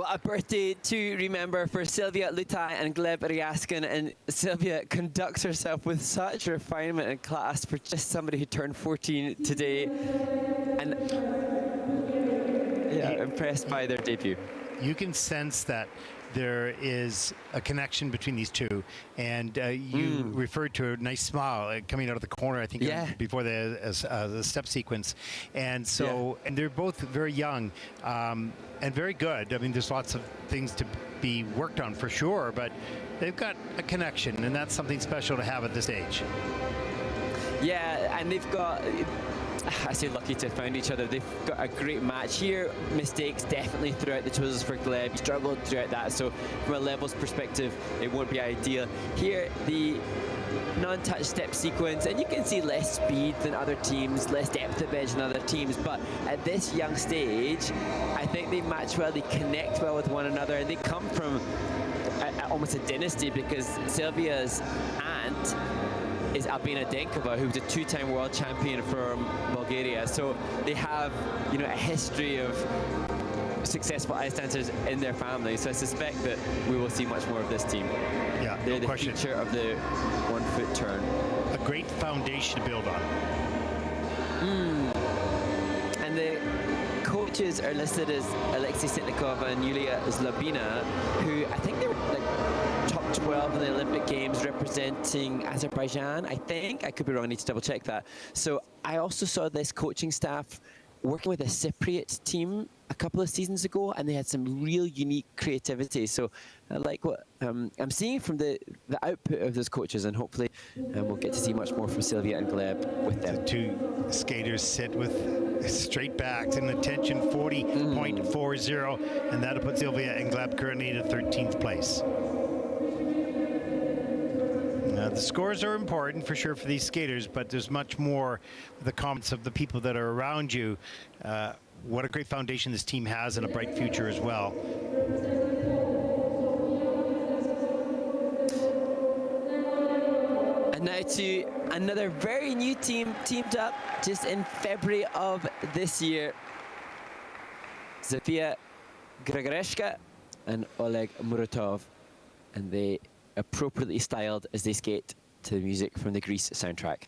Well, a birthday to remember for Sylvia Lutai and Gleb Ryaskin. And Sylvia conducts herself with such refinement and class for just somebody who turned 14 today. And yeah, impressed by their debut. You can sense that there is a connection between these two, and you referred to a nice smile coming out of the corner, I think, before the step sequence. And so, and they're both very young and very good. I mean, there's lots of things to be worked on for sure, but they've got a connection, and that's something special to have at this age. Yeah, and they've got, I say lucky to have found each other. They've got a great match here. Mistakes definitely throughout the choices for Gleb. He struggled throughout that, so from a levels perspective, it won't be ideal. Here, the non-touch step sequence, and you can see less speed than other teams, less depth of edge than other teams, but at this young stage, I think they match well, they connect well with one another, and they come from almost a dynasty, because Sylvia's aunt is Aboian Denkova, who was a two-time world champion from Bulgaria. So they have, you know, a history of successful ice dancers in their family. So I suspect that we will see much more of this team. Yeah, they're the future of the one-foot turn. A great foundation to build on. And the coaches are listed as Alexei Sitnikova and Yulia Zlobina, who I think they were like top 12 in the Olympic Games representing Azerbaijan, I think. I could be wrong, I need to double check that. So I also saw this coaching staff working with a Cypriot team a couple of seasons ago, and they had some real unique creativity. So I like what I'm seeing from the output of those coaches, and hopefully we'll get to see much more from Sylvia and Gleb with them. The two skaters sit with straight backs and attention 40.40, and that'll put Sylvia and Gleb currently in 13th place. The scores are important for sure for these skaters, but there's much more the comments of the people that are around you. What a great foundation this team has, and a bright future as well. And now to another very new team teamed up just in February of this year. Zofia Grigoreshka and Oleg Muratov, and they appropriately styled as they skate to the music from the Grease soundtrack.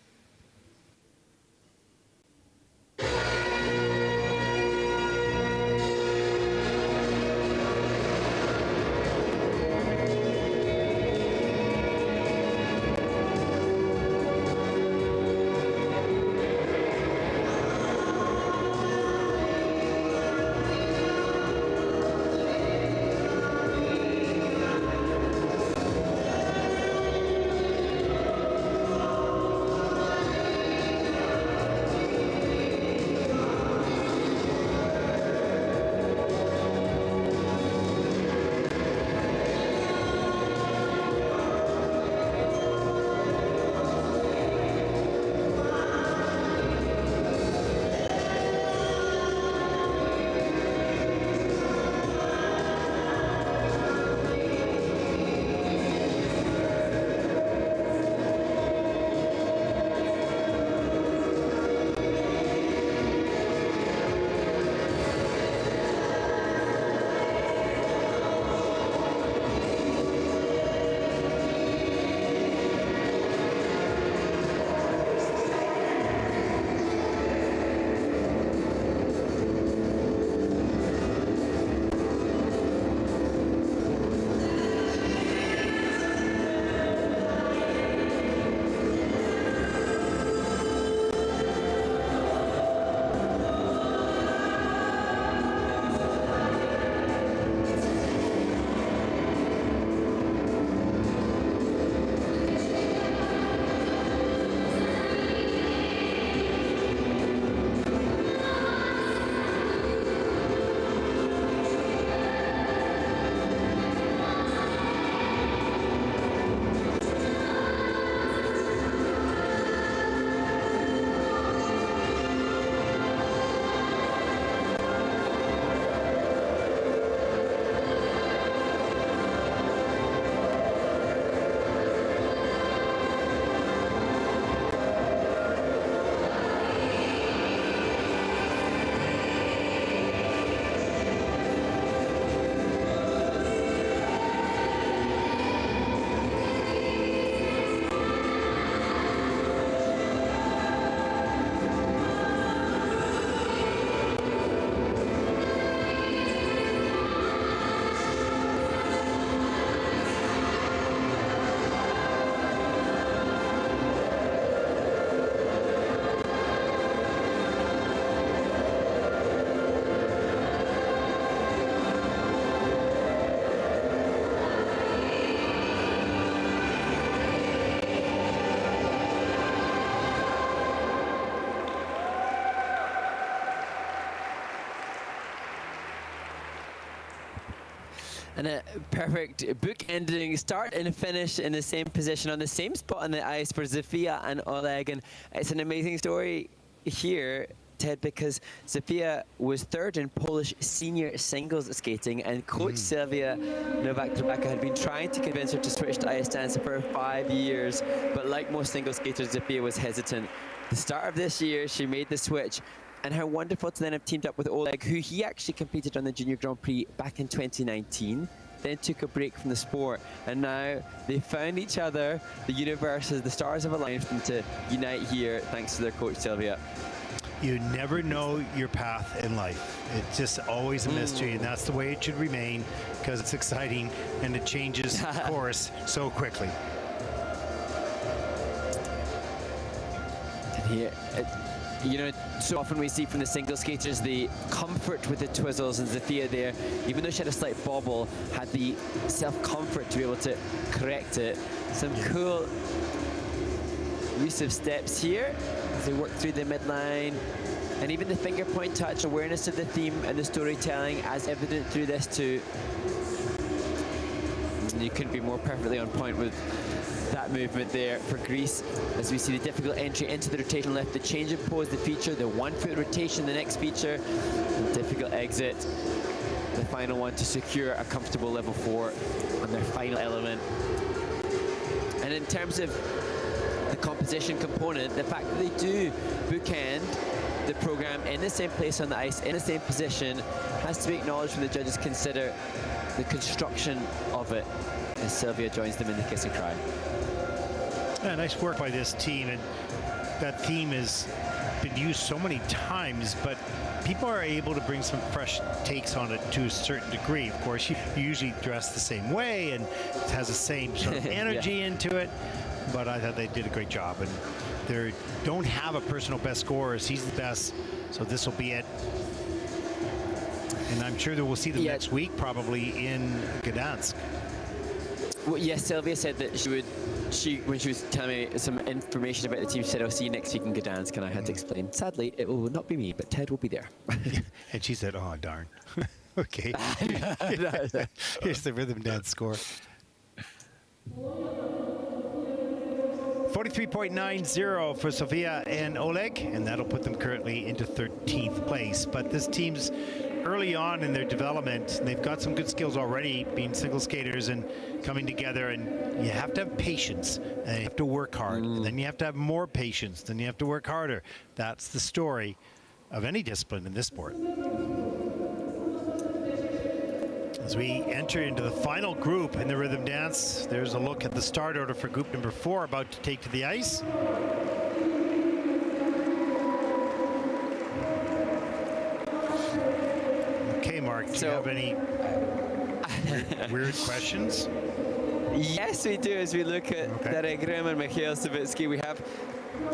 And a perfect book-ending start and finish in the same position on the same spot on the ice for Sophia and Oleg. And it's an amazing story here, Ted, because Sophia was third in Polish senior singles skating, and coach Sylvia Novak-Rebecca had been trying to convince her to switch to ice dance for 5 years, but like most single skaters, Sophia was hesitant. The start of this year, she made the switch, and how wonderful to then have teamed up with Oleg, who he actually competed on the Junior Grand Prix back in 2019, then took a break from the sport, and now they found each other. The universes, the stars have aligned for them to unite here thanks to their coach Sylvia. You never know your path in life. It's just always a mystery, and that's the way it should remain, because it's exciting and it changes course so quickly. And here, you know, so often we see from the single skaters the comfort with the twizzles, and Sophia there, even though she had a slight bobble, had the self-comfort to be able to correct it. Some cool use of steps here as they work through the midline, and even the finger point touch, awareness of the theme and the storytelling as evident through this too. And you couldn't be more perfectly on point with that movement there for Greece, as we see the difficult entry into the rotation left, the change of pose, the feature, the 1 foot rotation, the next feature, the difficult exit, the final one to secure a comfortable level 4 on their final element. And in terms of the composition component, the fact that they do bookend the program in the same place on the ice, in the same position, has to be acknowledged when the judges consider the construction of it, as Sylvia joins them in the kiss and cry. Yeah, nice work by this team, and that theme has been used so many times, but people are able to bring some fresh takes on it to a certain degree. Of course, you usually dress the same way and it has the same sort of energy into it, but I thought they did a great job, and they don't have a personal best scorer. He's the best, so this will be it. And I'm sure that we'll see them next week, probably in Gdansk. Well, yes, Sylvia said that when she was telling me some information about the team, she said, I'll see you next week in Gdansk, and I had to explain, sadly, it will not be me, but Ted will be there. And she said, oh, darn. Okay. Here's the rhythm dance score. 43.90 for Sophia and Oleg, and that'll put them currently into 13th place. But this team's early on in their development. They've got some good skills already, being single skaters and coming together, and you have to have patience, and you have to work hard, and then you have to have more patience, then you have to work harder. That's the story of any discipline in this sport. As we enter into the final group in the rhythm dance, there's a look at the start order for group number 4, about to take to the ice. Okay, Mark, do you have any weird questions? Yes, we do. As we look at Derek Grimm and Mikhail Savitsky, we have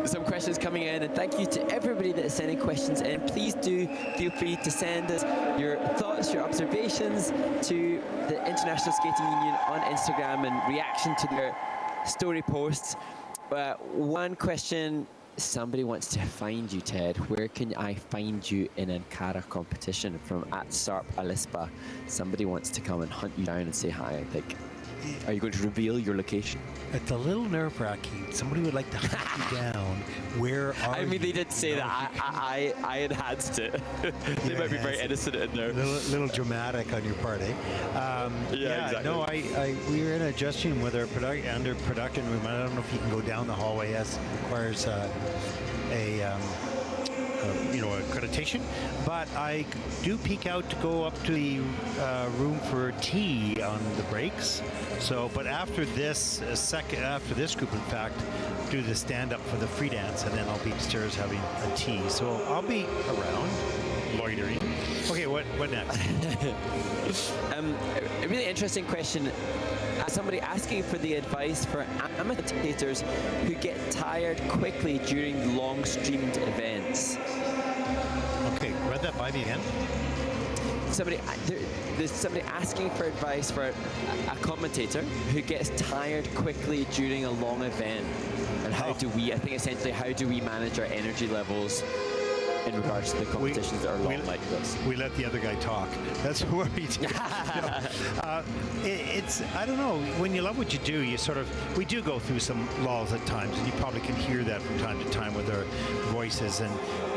some questions coming in, and thank you to everybody that is sending questions in. Please do feel free to send us your thoughts, your observations to the International Skating Union on Instagram and reaction to their story posts. One question, somebody wants to find you, Ted. Where can I find you in Ankara competition? From @Sarp Alispa. Somebody wants to come and hunt you down and say hi, I think. Are you going to reveal your location? It's a little nerve-wracking. Somebody would like to hunt you down. Where are you? I mean, they did say that. I enhanced it. They might be very innocent in there. Little dramatic on your part, eh? Yeah, exactly. No, we were in a dressing room with our under production room. I don't know if you can go down the hallway. Yes, requires accreditation, but I do peek out to go up to the room for tea on the breaks. So, but after this after this group, in fact, do the stand-up for the free dance, and then I'll be upstairs having a tea. So I'll be around, loitering. Okay, what next? A really interesting question. Somebody asking for the advice for amateurs who get tired quickly during long streamed events. Okay, read that by me again. There's somebody asking for advice for a commentator who gets tired quickly during a long event. And how do we manage our energy levels in regards to the competitions that are long like this. We let the other guy talk. That's what we do. It's, I don't know, when you love what you do, you sort of, we do go through some lulls at times, and you probably can hear that from time to time with our voices. And,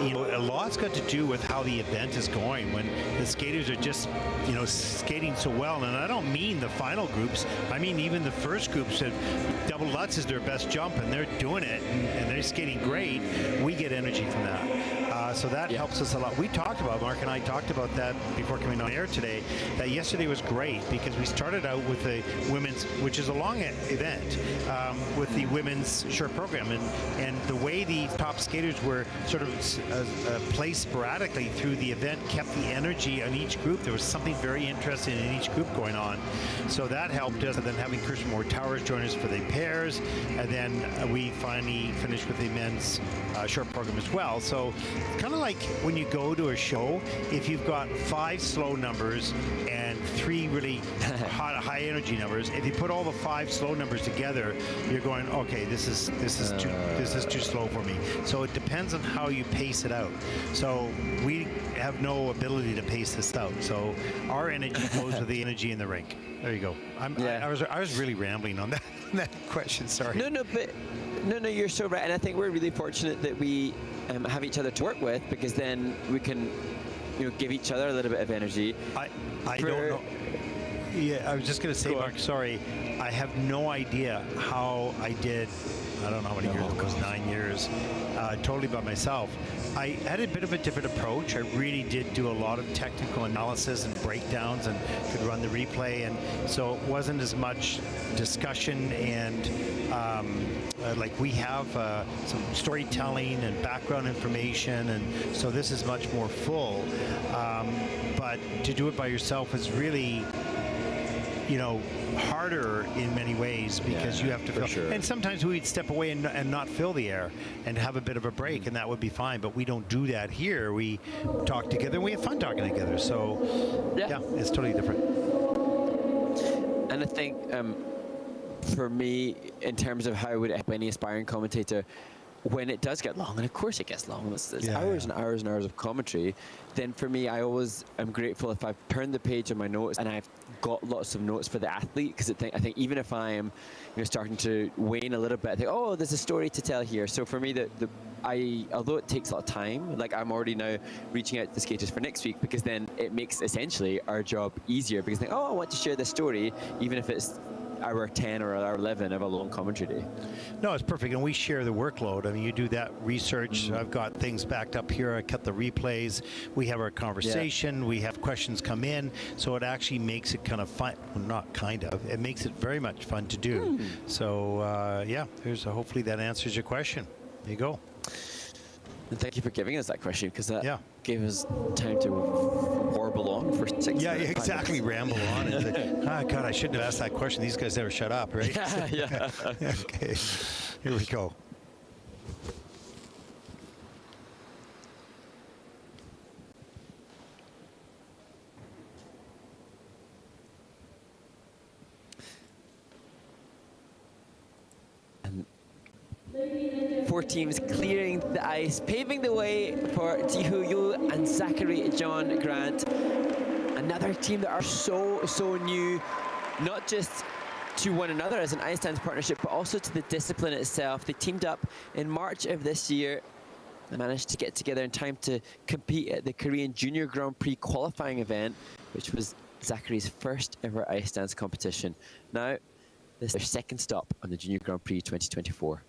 you know, a lot's got to do with how the event is going. When the skaters are just, you know, skating so well, and I don't mean the final groups, I mean even the first groups that double Lutz is their best jump, and they're doing it, and they're skating great. We get energy from that. So that helps us a lot. We talked about, Mark and I talked about that before coming on air today, that yesterday was great because we started out with the women's, which is a long event, with the women's short program. And the way the top skaters were sort of placed sporadically through the event kept the energy on each group. There was something very interesting in each group going on. So that helped us. And then having Christian Moore Towers join us for the pairs. And then we finally finished with the men's short program as well. So kind of like when you go to a show, if you've got 5 slow numbers and 3 really high energy numbers, if you put all the 5 slow numbers together, you're going, okay, this is too slow for me. So it depends on how you pace it out. So we have no ability to pace this out. So our energy goes with the energy in the rink. There you go. I was really rambling on that question. Sorry. No, you're so right. And I think we're really fortunate that we have each other to work with, because then we can, you know, give each other a little bit of energy. I don't know. Yeah, I was just going to say, Mark, sorry, I have no idea how I did, I don't know how many years it was, 9 years, totally by myself. I had a bit of a different approach. I really did do a lot of technical analysis and breakdowns and could run the replay, and so it wasn't as much discussion and like we have some storytelling and background information, and so this is much more full. But to do it by yourself is really, you know, harder in many ways because you have to fill. Sure. And sometimes we'd step away and not fill the air and have a bit of a break, and that would be fine. But we don't do that here. We talk together and we have fun talking together. So yeah, it's totally different. And I think for me, in terms of how I would help any aspiring commentator, when it does get long, and of course it gets long, it's hours and hours and hours of commentary, then for me, I always am grateful if I've turned the page on my notes and I've got lots of notes for the athlete, because I think even if I am, you know, starting to wane a little bit, I think, oh, there's a story to tell here. So for me, although it takes a lot of time, like I'm already now reaching out to the skaters for next week, because then it makes essentially our job easier, because they think, oh, I want to share this story, even if it's hour 10 or hour 11 of a long commentary day. No, it's perfect, and we share the workload. I mean, you do that research. I've got things backed up here. I cut the replays. We have our conversation. We have questions come in, so it actually makes it kind of fun. Well, not kind of. It makes it very much fun to do. So, yeah, hopefully that answers your question. There you go. And thank you for giving us that question, because that gave us time to warble on for 6 minutes. Yeah, exactly. Ramble on and say, oh, God, I shouldn't have asked that question. These guys never shut up, right? Yeah. Okay, here we go. Four teams clearing the ice, paving the way for Jihu Yu and Zachary John Grant. Another team that are so new, not just to one another as an ice dance partnership, but also to the discipline itself. They teamed up in March of this year. They managed to get together in time to compete at the Korean Junior Grand Prix qualifying event, which was Zachary's first ever ice dance competition. Now, this is their second stop on the Junior Grand Prix 2024.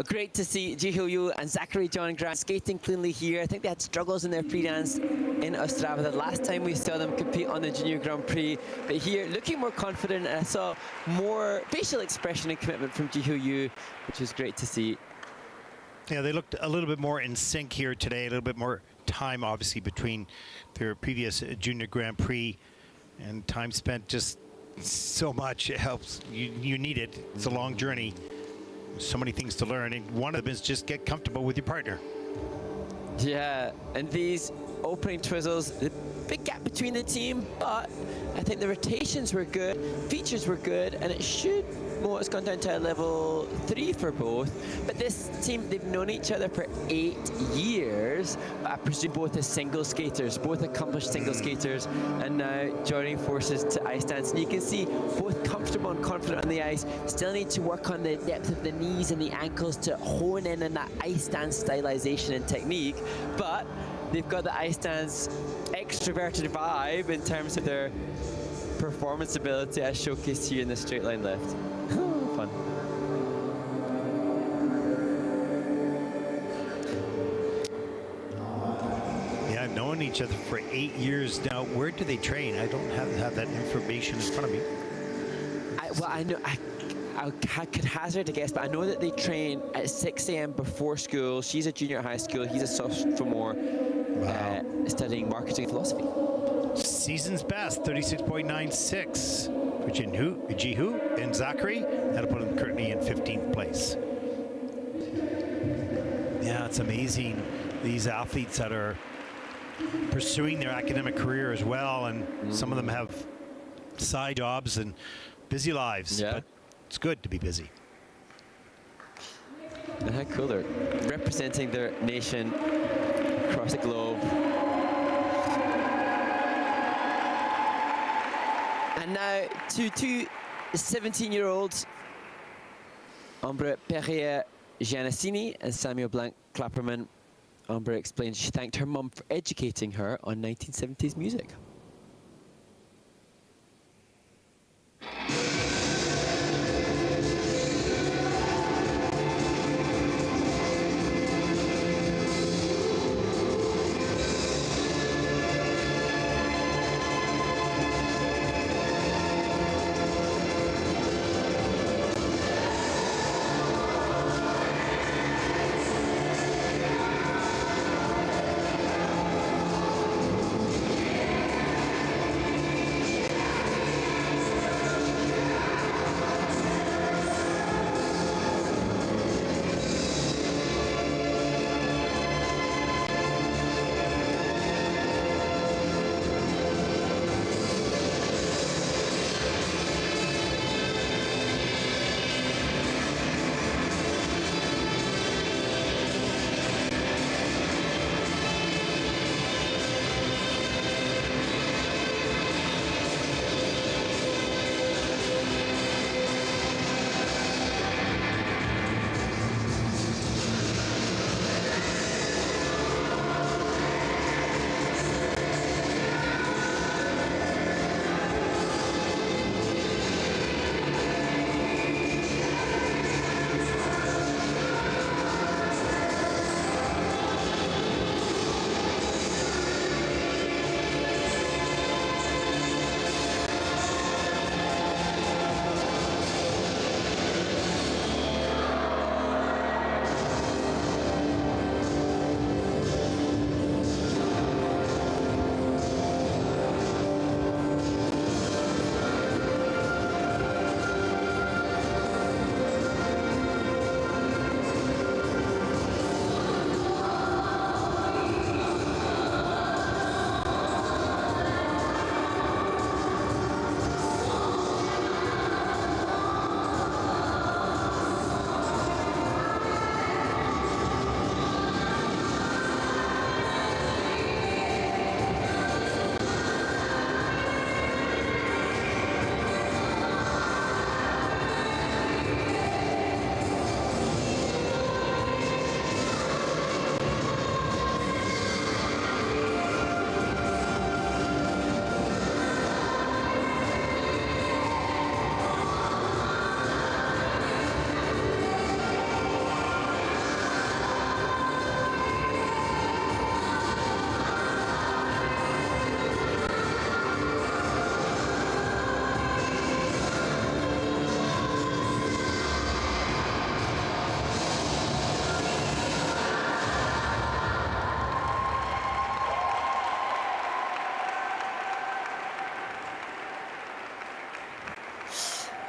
Great to see Jihoyu and Zachary John Grant skating cleanly here. I think they had struggles in their pre-dance in Ostrava the last time we saw them compete on the Junior Grand Prix. But here, looking more confident, and I saw more facial expression and commitment from Jihoyu, which was great to see. Yeah, they looked a little bit more in sync here today, a little bit more time, obviously, between their previous Junior Grand Prix, and time spent just so much. It helps. You need it. It's a long journey. So many things to learn, and one of them is just get comfortable with your partner. Yeah, and these opening twizzles, the big gap between the team, but I think the rotations were good, features were good, and it should, well, it's gone down to a level 3 for both. But this team, they've known each other for 8 years, but I presume both as single skaters, both accomplished single skaters, and now joining forces to ice dance. And you can see both comfortable and confident on the ice, still need to work on the depth of the knees and the ankles to hone in on that ice dance stylization and technique, but they've got the ice dance extroverted vibe in terms of their performance ability as showcased here in the straight line lift. Fun. Yeah, knowing each other for 8 years now. Where do they train? I don't have that information in front of me. I know. I could hazard a guess, but I know that they train at 6 a.m. before school. She's a junior at high school. He's a sophomore studying marketing and philosophy. Season's best, 36.96 for Jihu and Zachary. That'll put them currently in 15th place. Yeah, it's amazing. These athletes that are pursuing their academic career as well, and some of them have side jobs and busy lives. Yeah. But it's good to be busy. And how cool they're representing their nation across the globe. And now to two 17-year-olds, Ambre Perrier Giannassini and Samuel Blanc Klapperman. Ambre explains she thanked her mum for educating her on 1970s music.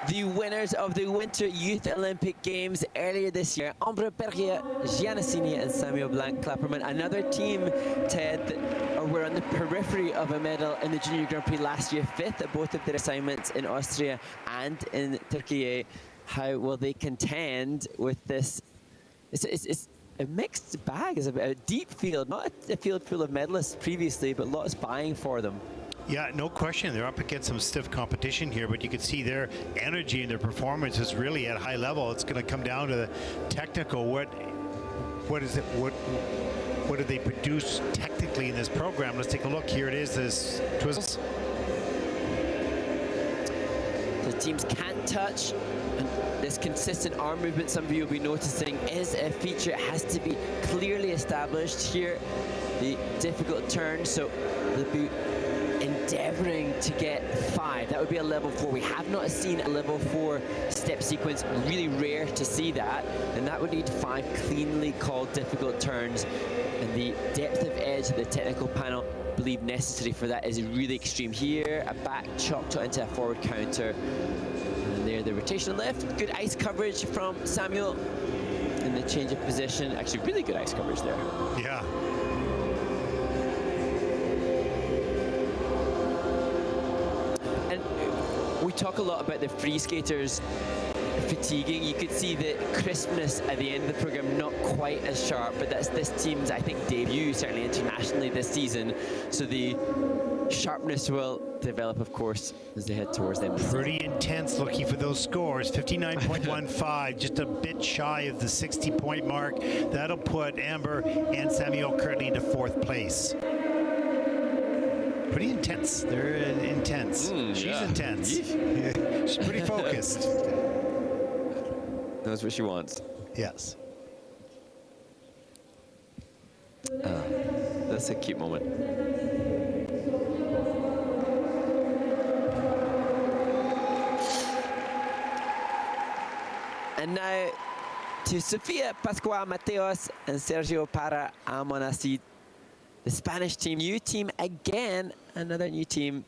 the winners of the Winter Youth Olympic Games earlier this year. Ambre Berger, Giannassini and Samuel Blanc-Klapperman. Another team, Ted, that were on the periphery of a medal in the Junior Grand Prix last year, 5th at both of their assignments in Austria and in Turkey. How will they contend with this? It's a mixed bag. It's a deep field, not a field full of medalists previously, but lots vying for them. Yeah, no question. They're up against some stiff competition here, but you can see their energy and their performance is really at a high level. It's going to come down to the technical. What is it? What do they produce technically in this program? Let's take a look. Here it is. This twizzles. The teams can't touch. And this consistent arm movement, some of you will be noticing, is a feature. It has to be clearly established here. The difficult turn, so they'll be endeavoring to get 5. That would be a level 4. We have not seen a level 4 step sequence. Really rare to see that, and that would need 5 cleanly called difficult turns, and the depth of edge that the technical panel believe necessary for that is really extreme. Here a back chopped into a forward counter, and there the rotation left. Good ice coverage from Samuel in the change of position. Actually really good ice coverage there. Yeah. We talk a lot about the free skaters fatiguing. You could see the crispness at the end of the program, not quite as sharp, but that's this team's, I think, debut, certainly internationally this season. So the sharpness will develop, of course, as they head towards them. Pretty intense looking for those scores. 59.15, just a bit shy of the 60-point mark. That'll put Amber and Samuel currently into 4th place. Pretty intense. They're intense. She's intense. She's pretty focused. Knows what she wants. Yes. That's a cute moment. And now to Sophia, Pascual Mateos, and Sergio Para Amonacid. The Spanish team, new team again, another new team.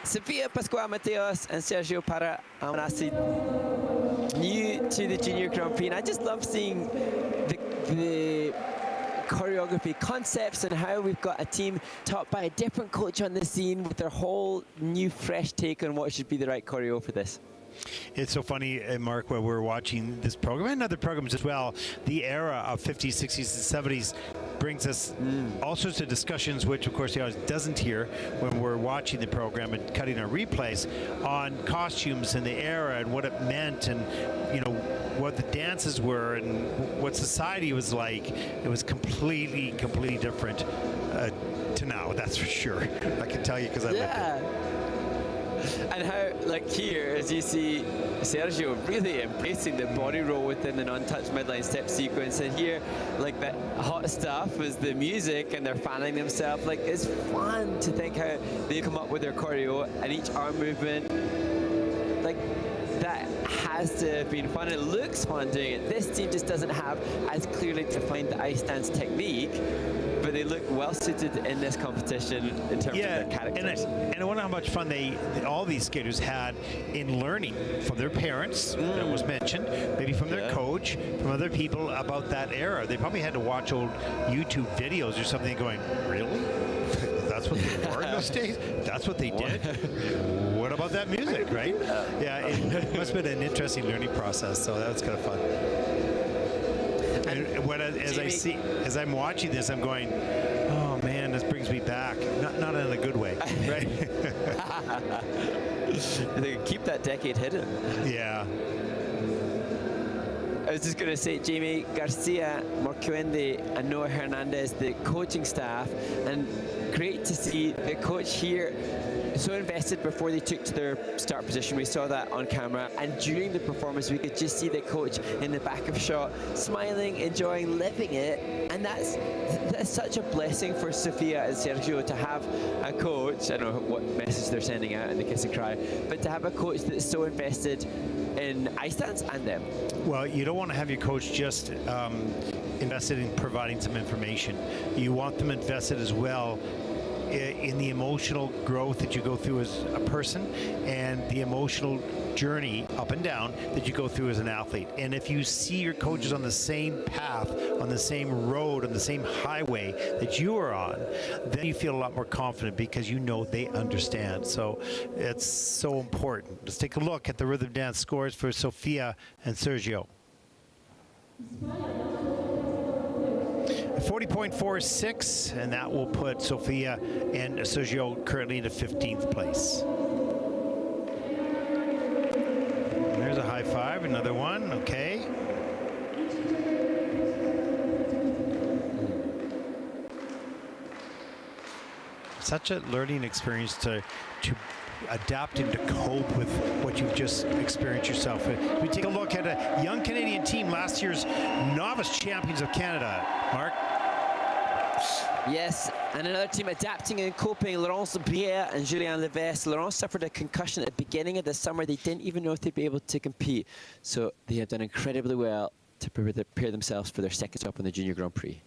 Sophia, Pascual Mateos, and Sergio Para Amanasi, new to the Junior Grand Prix. And I just love seeing the choreography concepts and how we've got a team taught by a different coach on the scene with their whole new fresh take on what should be the right choreo for this. It's so funny, Mark, when we're watching this program and other programs as well, the era of 50s, 60s, and 70s brings us all sorts of discussions, which of course the audience doesn't hear when we're watching the program and cutting our replays on costumes and the era and what it meant and, you know, what the dances were and what society was like. It was completely different to now, that's for sure. I can tell you because I lived it. And how, like here, as you see Sergio really embracing the body roll within an untouched midline step sequence, and here, like that hot stuff was the music, and they're fanning themselves. Like, it's fun to think how they come up with their choreo and each arm movement. Like, that has to have been fun. It looks fun doing it. This team just doesn't have as clearly defined the ice dance technique, but they look well suited in this competition in terms of their characters. And I wonder how much fun all these skaters had in learning from their parents, that was mentioned, maybe from their coach, from other people about that era. They probably had to watch old YouTube videos or something going, really? That's what they wore in those days? That's what they did? What about that music, right? Yeah, it must have been an interesting learning process, so that was kind of fun. And as I'm watching this, I'm going, oh man, this brings me back. Not in a good way, right? They keep that decade hidden. Yeah. I was just going to say, Jamie Garcia, Morcuende, and Noah Hernandez, the coaching staff, and great to see the coach here so invested before they took to their start position. We saw that on camera, and during the performance we could just see the coach in the back of shot smiling, enjoying, living it, and that's such a blessing for Sophia and Sergio to have a coach. I don't know what message they're sending out in the kiss and cry, but to have a coach that's so invested in ice dance and them. Well, you don't want to have your coach just invested in providing some information. You want them invested as well in the emotional growth that you go through as a person and the emotional journey up and down that you go through as an athlete. And if you see your coaches on the same path, on the same road, on the same highway that you are on, then you feel a lot more confident because you know they understand. So it's so important. Let's take a look at the rhythm dance scores for Sophia and Sergio. 40.46, and that will put Sophia and Sergio currently into 15th place. And there's a high five, another one, okay. Such a learning experience to adapt and to cope with what you've just experienced yourself. We take a look at a young Canadian team, last year's novice champions of Canada. Mark? Yes, and another team adapting and coping, Laurence Briere and Julien Levesque. Laurence suffered a concussion at the beginning of the summer. They didn't even know if they'd be able to compete. So they have done incredibly well to prepare themselves for their second stop on the Junior Grand Prix.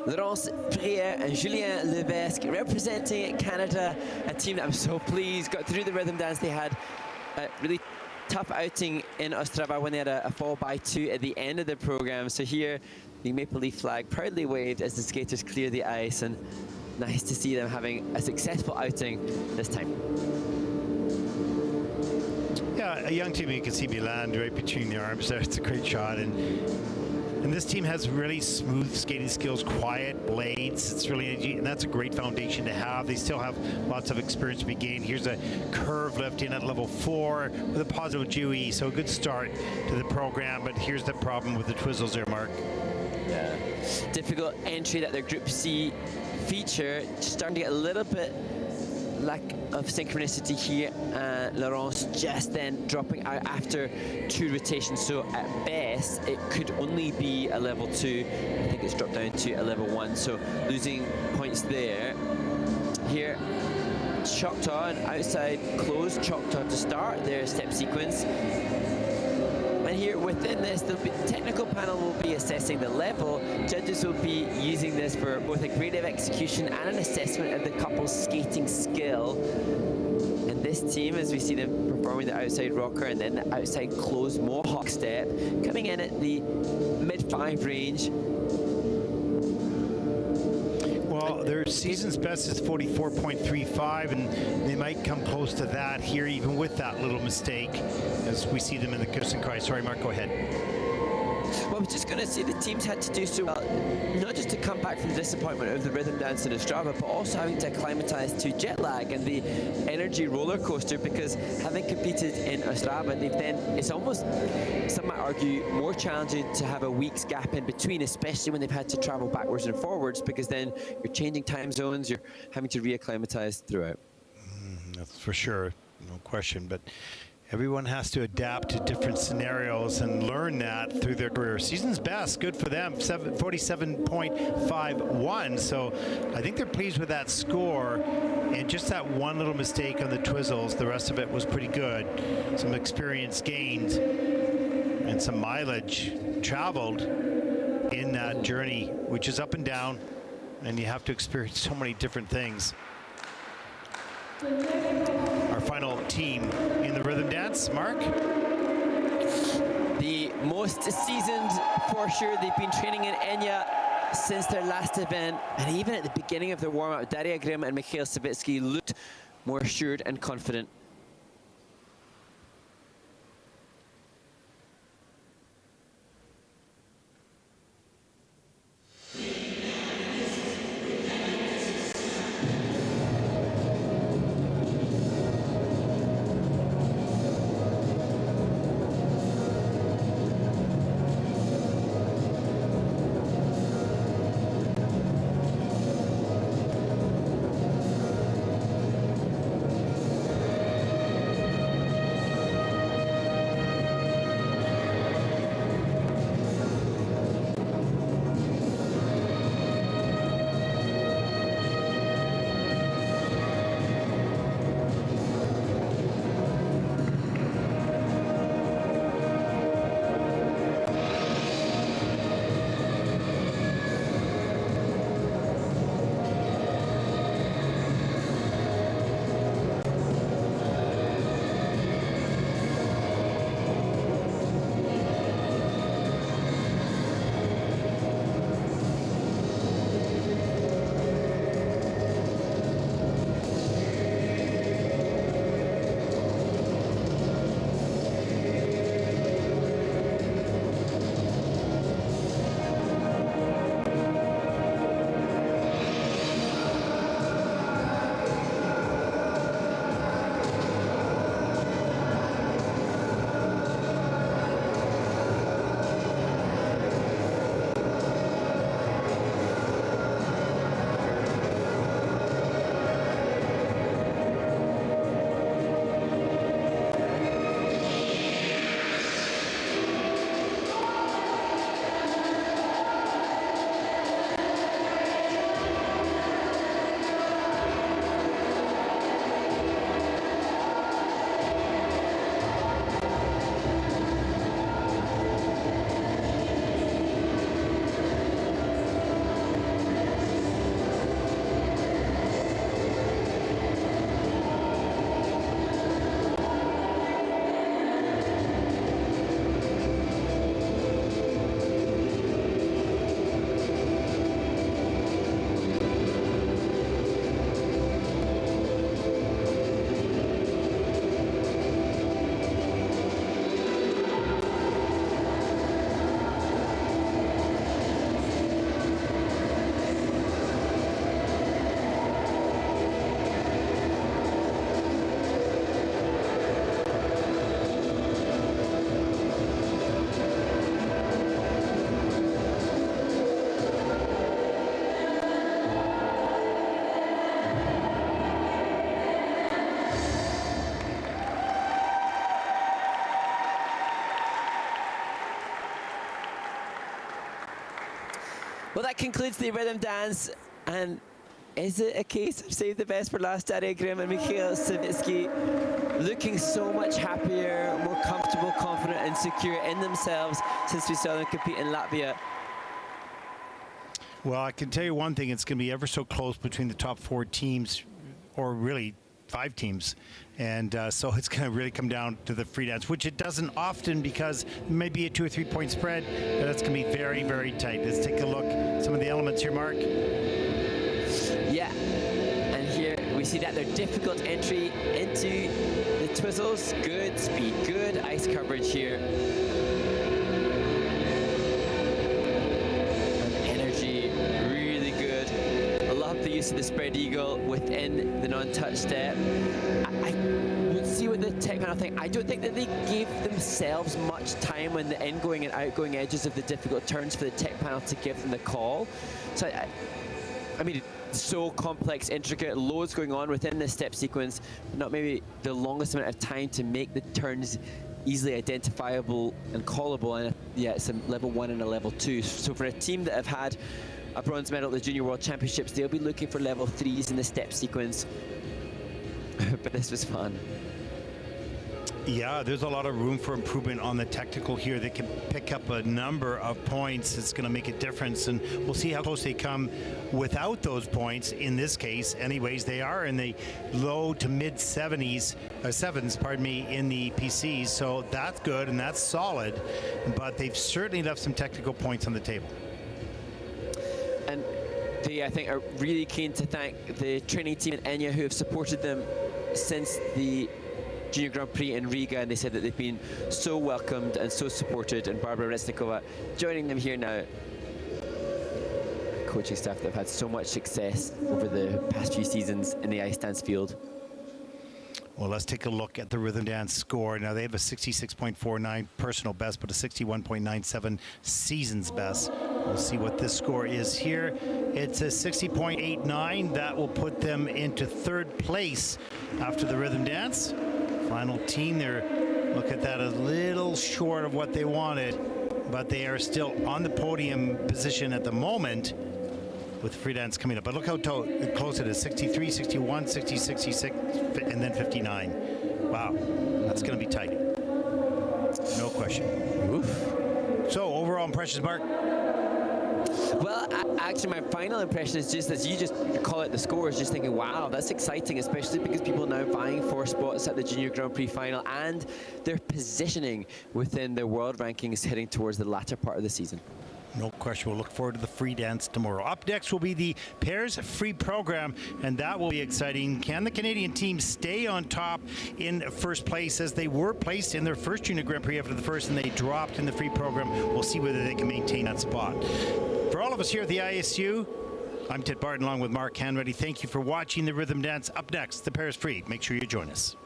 Laurence Prière and Julien Levesque representing Canada, a team that I'm so pleased got through the rhythm dance. They had a really tough outing in Ostrava when they had a fall by 2 at the end of the program. So here, the Maple Leaf flag proudly waved as the skaters clear the ice, and nice to see them having a successful outing this time. Yeah, a young team, you can see me land right between the arms there. It's a great shot. And this team has really smooth skating skills, quiet blades. It's really, and that's a great foundation to have. They still have lots of experience to be gained. Here's a curve lift in at level 4 with a positive GUE, so a good start to the program. But here's the problem with the Twizzles there, Mark. Yeah, difficult entry that their Group C feature, starting to get a little bit lack of synchronicity here. Laurence just then dropping out after 2 rotations, so at best it could only be a level 2. I think it's dropped down to a level 1, so losing points there. Here, Choctaw, an outside closed Choctaw to start their step sequence. And here within this, the technical panel will be assessing the level. Judges will be using this for both a grade of execution and an assessment of the couple's skating skill. And this team, as we see them performing the outside rocker and then the outside closed mohawk step, coming in at the mid-5 range. Well, their season's best is 44.35, and they might come close to that here, even with that little mistake, as we see them in the Kirsten Cry. Sorry, Mark, go ahead. Well, I was just going to say the teams had to do so well, not just to come back from the disappointment of the rhythm dance in Ostrava, but also having to acclimatise to jet lag and the energy roller coaster, because having competed in Ostrava, they've then, it's almost, some might argue, more challenging to have a week's gap in between, especially when they've had to travel backwards and forwards, because then you're changing time zones, you're having to reacclimatise throughout. That's for sure, no question, but everyone has to adapt to different scenarios and learn that through their career. Season's best, good for them, 47.51. So I think they're pleased with that score. And just that one little mistake on the Twizzles, the rest of it was pretty good. Some experience gained and some mileage traveled in that journey, which is up and down. And you have to experience so many different things. Our final team in the rhythm dance, Mark? The most seasoned for sure. They've been training in Enya since their last event, and even at the beginning of their warm-up, Daria Grimm and Mikhail Savitsky looked more assured and confident. Well, that concludes the rhythm dance. And is it a case of save the best for last, Daria Grimm and Mikhail Savitsky looking so much happier, more comfortable, confident and secure in themselves since we saw them compete in Latvia? Well, I can tell you one thing, it's going to be ever so close between the top 4 teams, or really 5 teams. And so it's going to really come down to the free dance, which it doesn't often because it may be a 2 or 3 point spread, but it's going to be very, very tight. Let's take a look at some of the elements here, Mark. Yeah, and here we see that their difficult entry into the twizzles. Good speed, good ice coverage here. And energy, really good. I love the use of the spread eagle within the non-touch step. I would see with the tech panel thing, I don't think that they gave themselves much time on the ingoing and outgoing edges of the difficult turns for the tech panel to give them the call. So I mean, so complex, intricate, loads going on within this step sequence, but not maybe the longest amount of time to make the turns easily identifiable and callable. And yeah, it's a level 1 and a level 2. So for a team that have had a bronze medal at the Junior World Championships, they'll be looking for level 3s in the step sequence. But this was fun. Yeah, there's a lot of room for improvement on the technical here. They can pick up a number of points. It's going to make a difference, and we'll see how close they come without those points. In this case, anyways, they are in the low to mid 70s, sevens, pardon me, in the PCs. So that's good and that's solid, but they've certainly left some technical points on the table. And they, I think, are really keen to thank the training team in Enya who have supported them since the Junior Grand Prix in Riga, and they said that they've been so welcomed and so supported, and Barbara Reznikova joining them here now. Coaching staff that have had so much success over the past few seasons in the ice dance field. Well, let's take a look at the rhythm dance score. Now, they have a 66.49 personal best, but a 61.97 season's best. We'll see what this score is here. It's a 60.89. That will put them into 3rd place after the rhythm dance. Final team there, look at that, a little short of what they wanted, but they are still on the podium position at the moment with free dance coming up. But look how close it is, 63, 61, 60, 66, and then 59. Wow, that's going to be tight. No question. Oof. So, overall impressions, Mark? Well, actually, my final impression is just as you just call it the scores, just thinking, wow, that's exciting, especially because people are now vying for spots at the Junior Grand Prix final and their positioning within their world rankings heading towards the latter part of the season. No question. We'll look forward to the free dance tomorrow. Up next will be the pairs free program, and that will be exciting. Can the Canadian team stay on top in 1st place, as they were placed in their first Junior Grand Prix after the first, and they dropped in the free program? We'll see whether they can maintain that spot. For all of us here at the ISU, I'm Ted Barton along with Mark Hanratty. Thank you for watching the Rhythm Dance. Up next, the pairs free. Make sure you join us.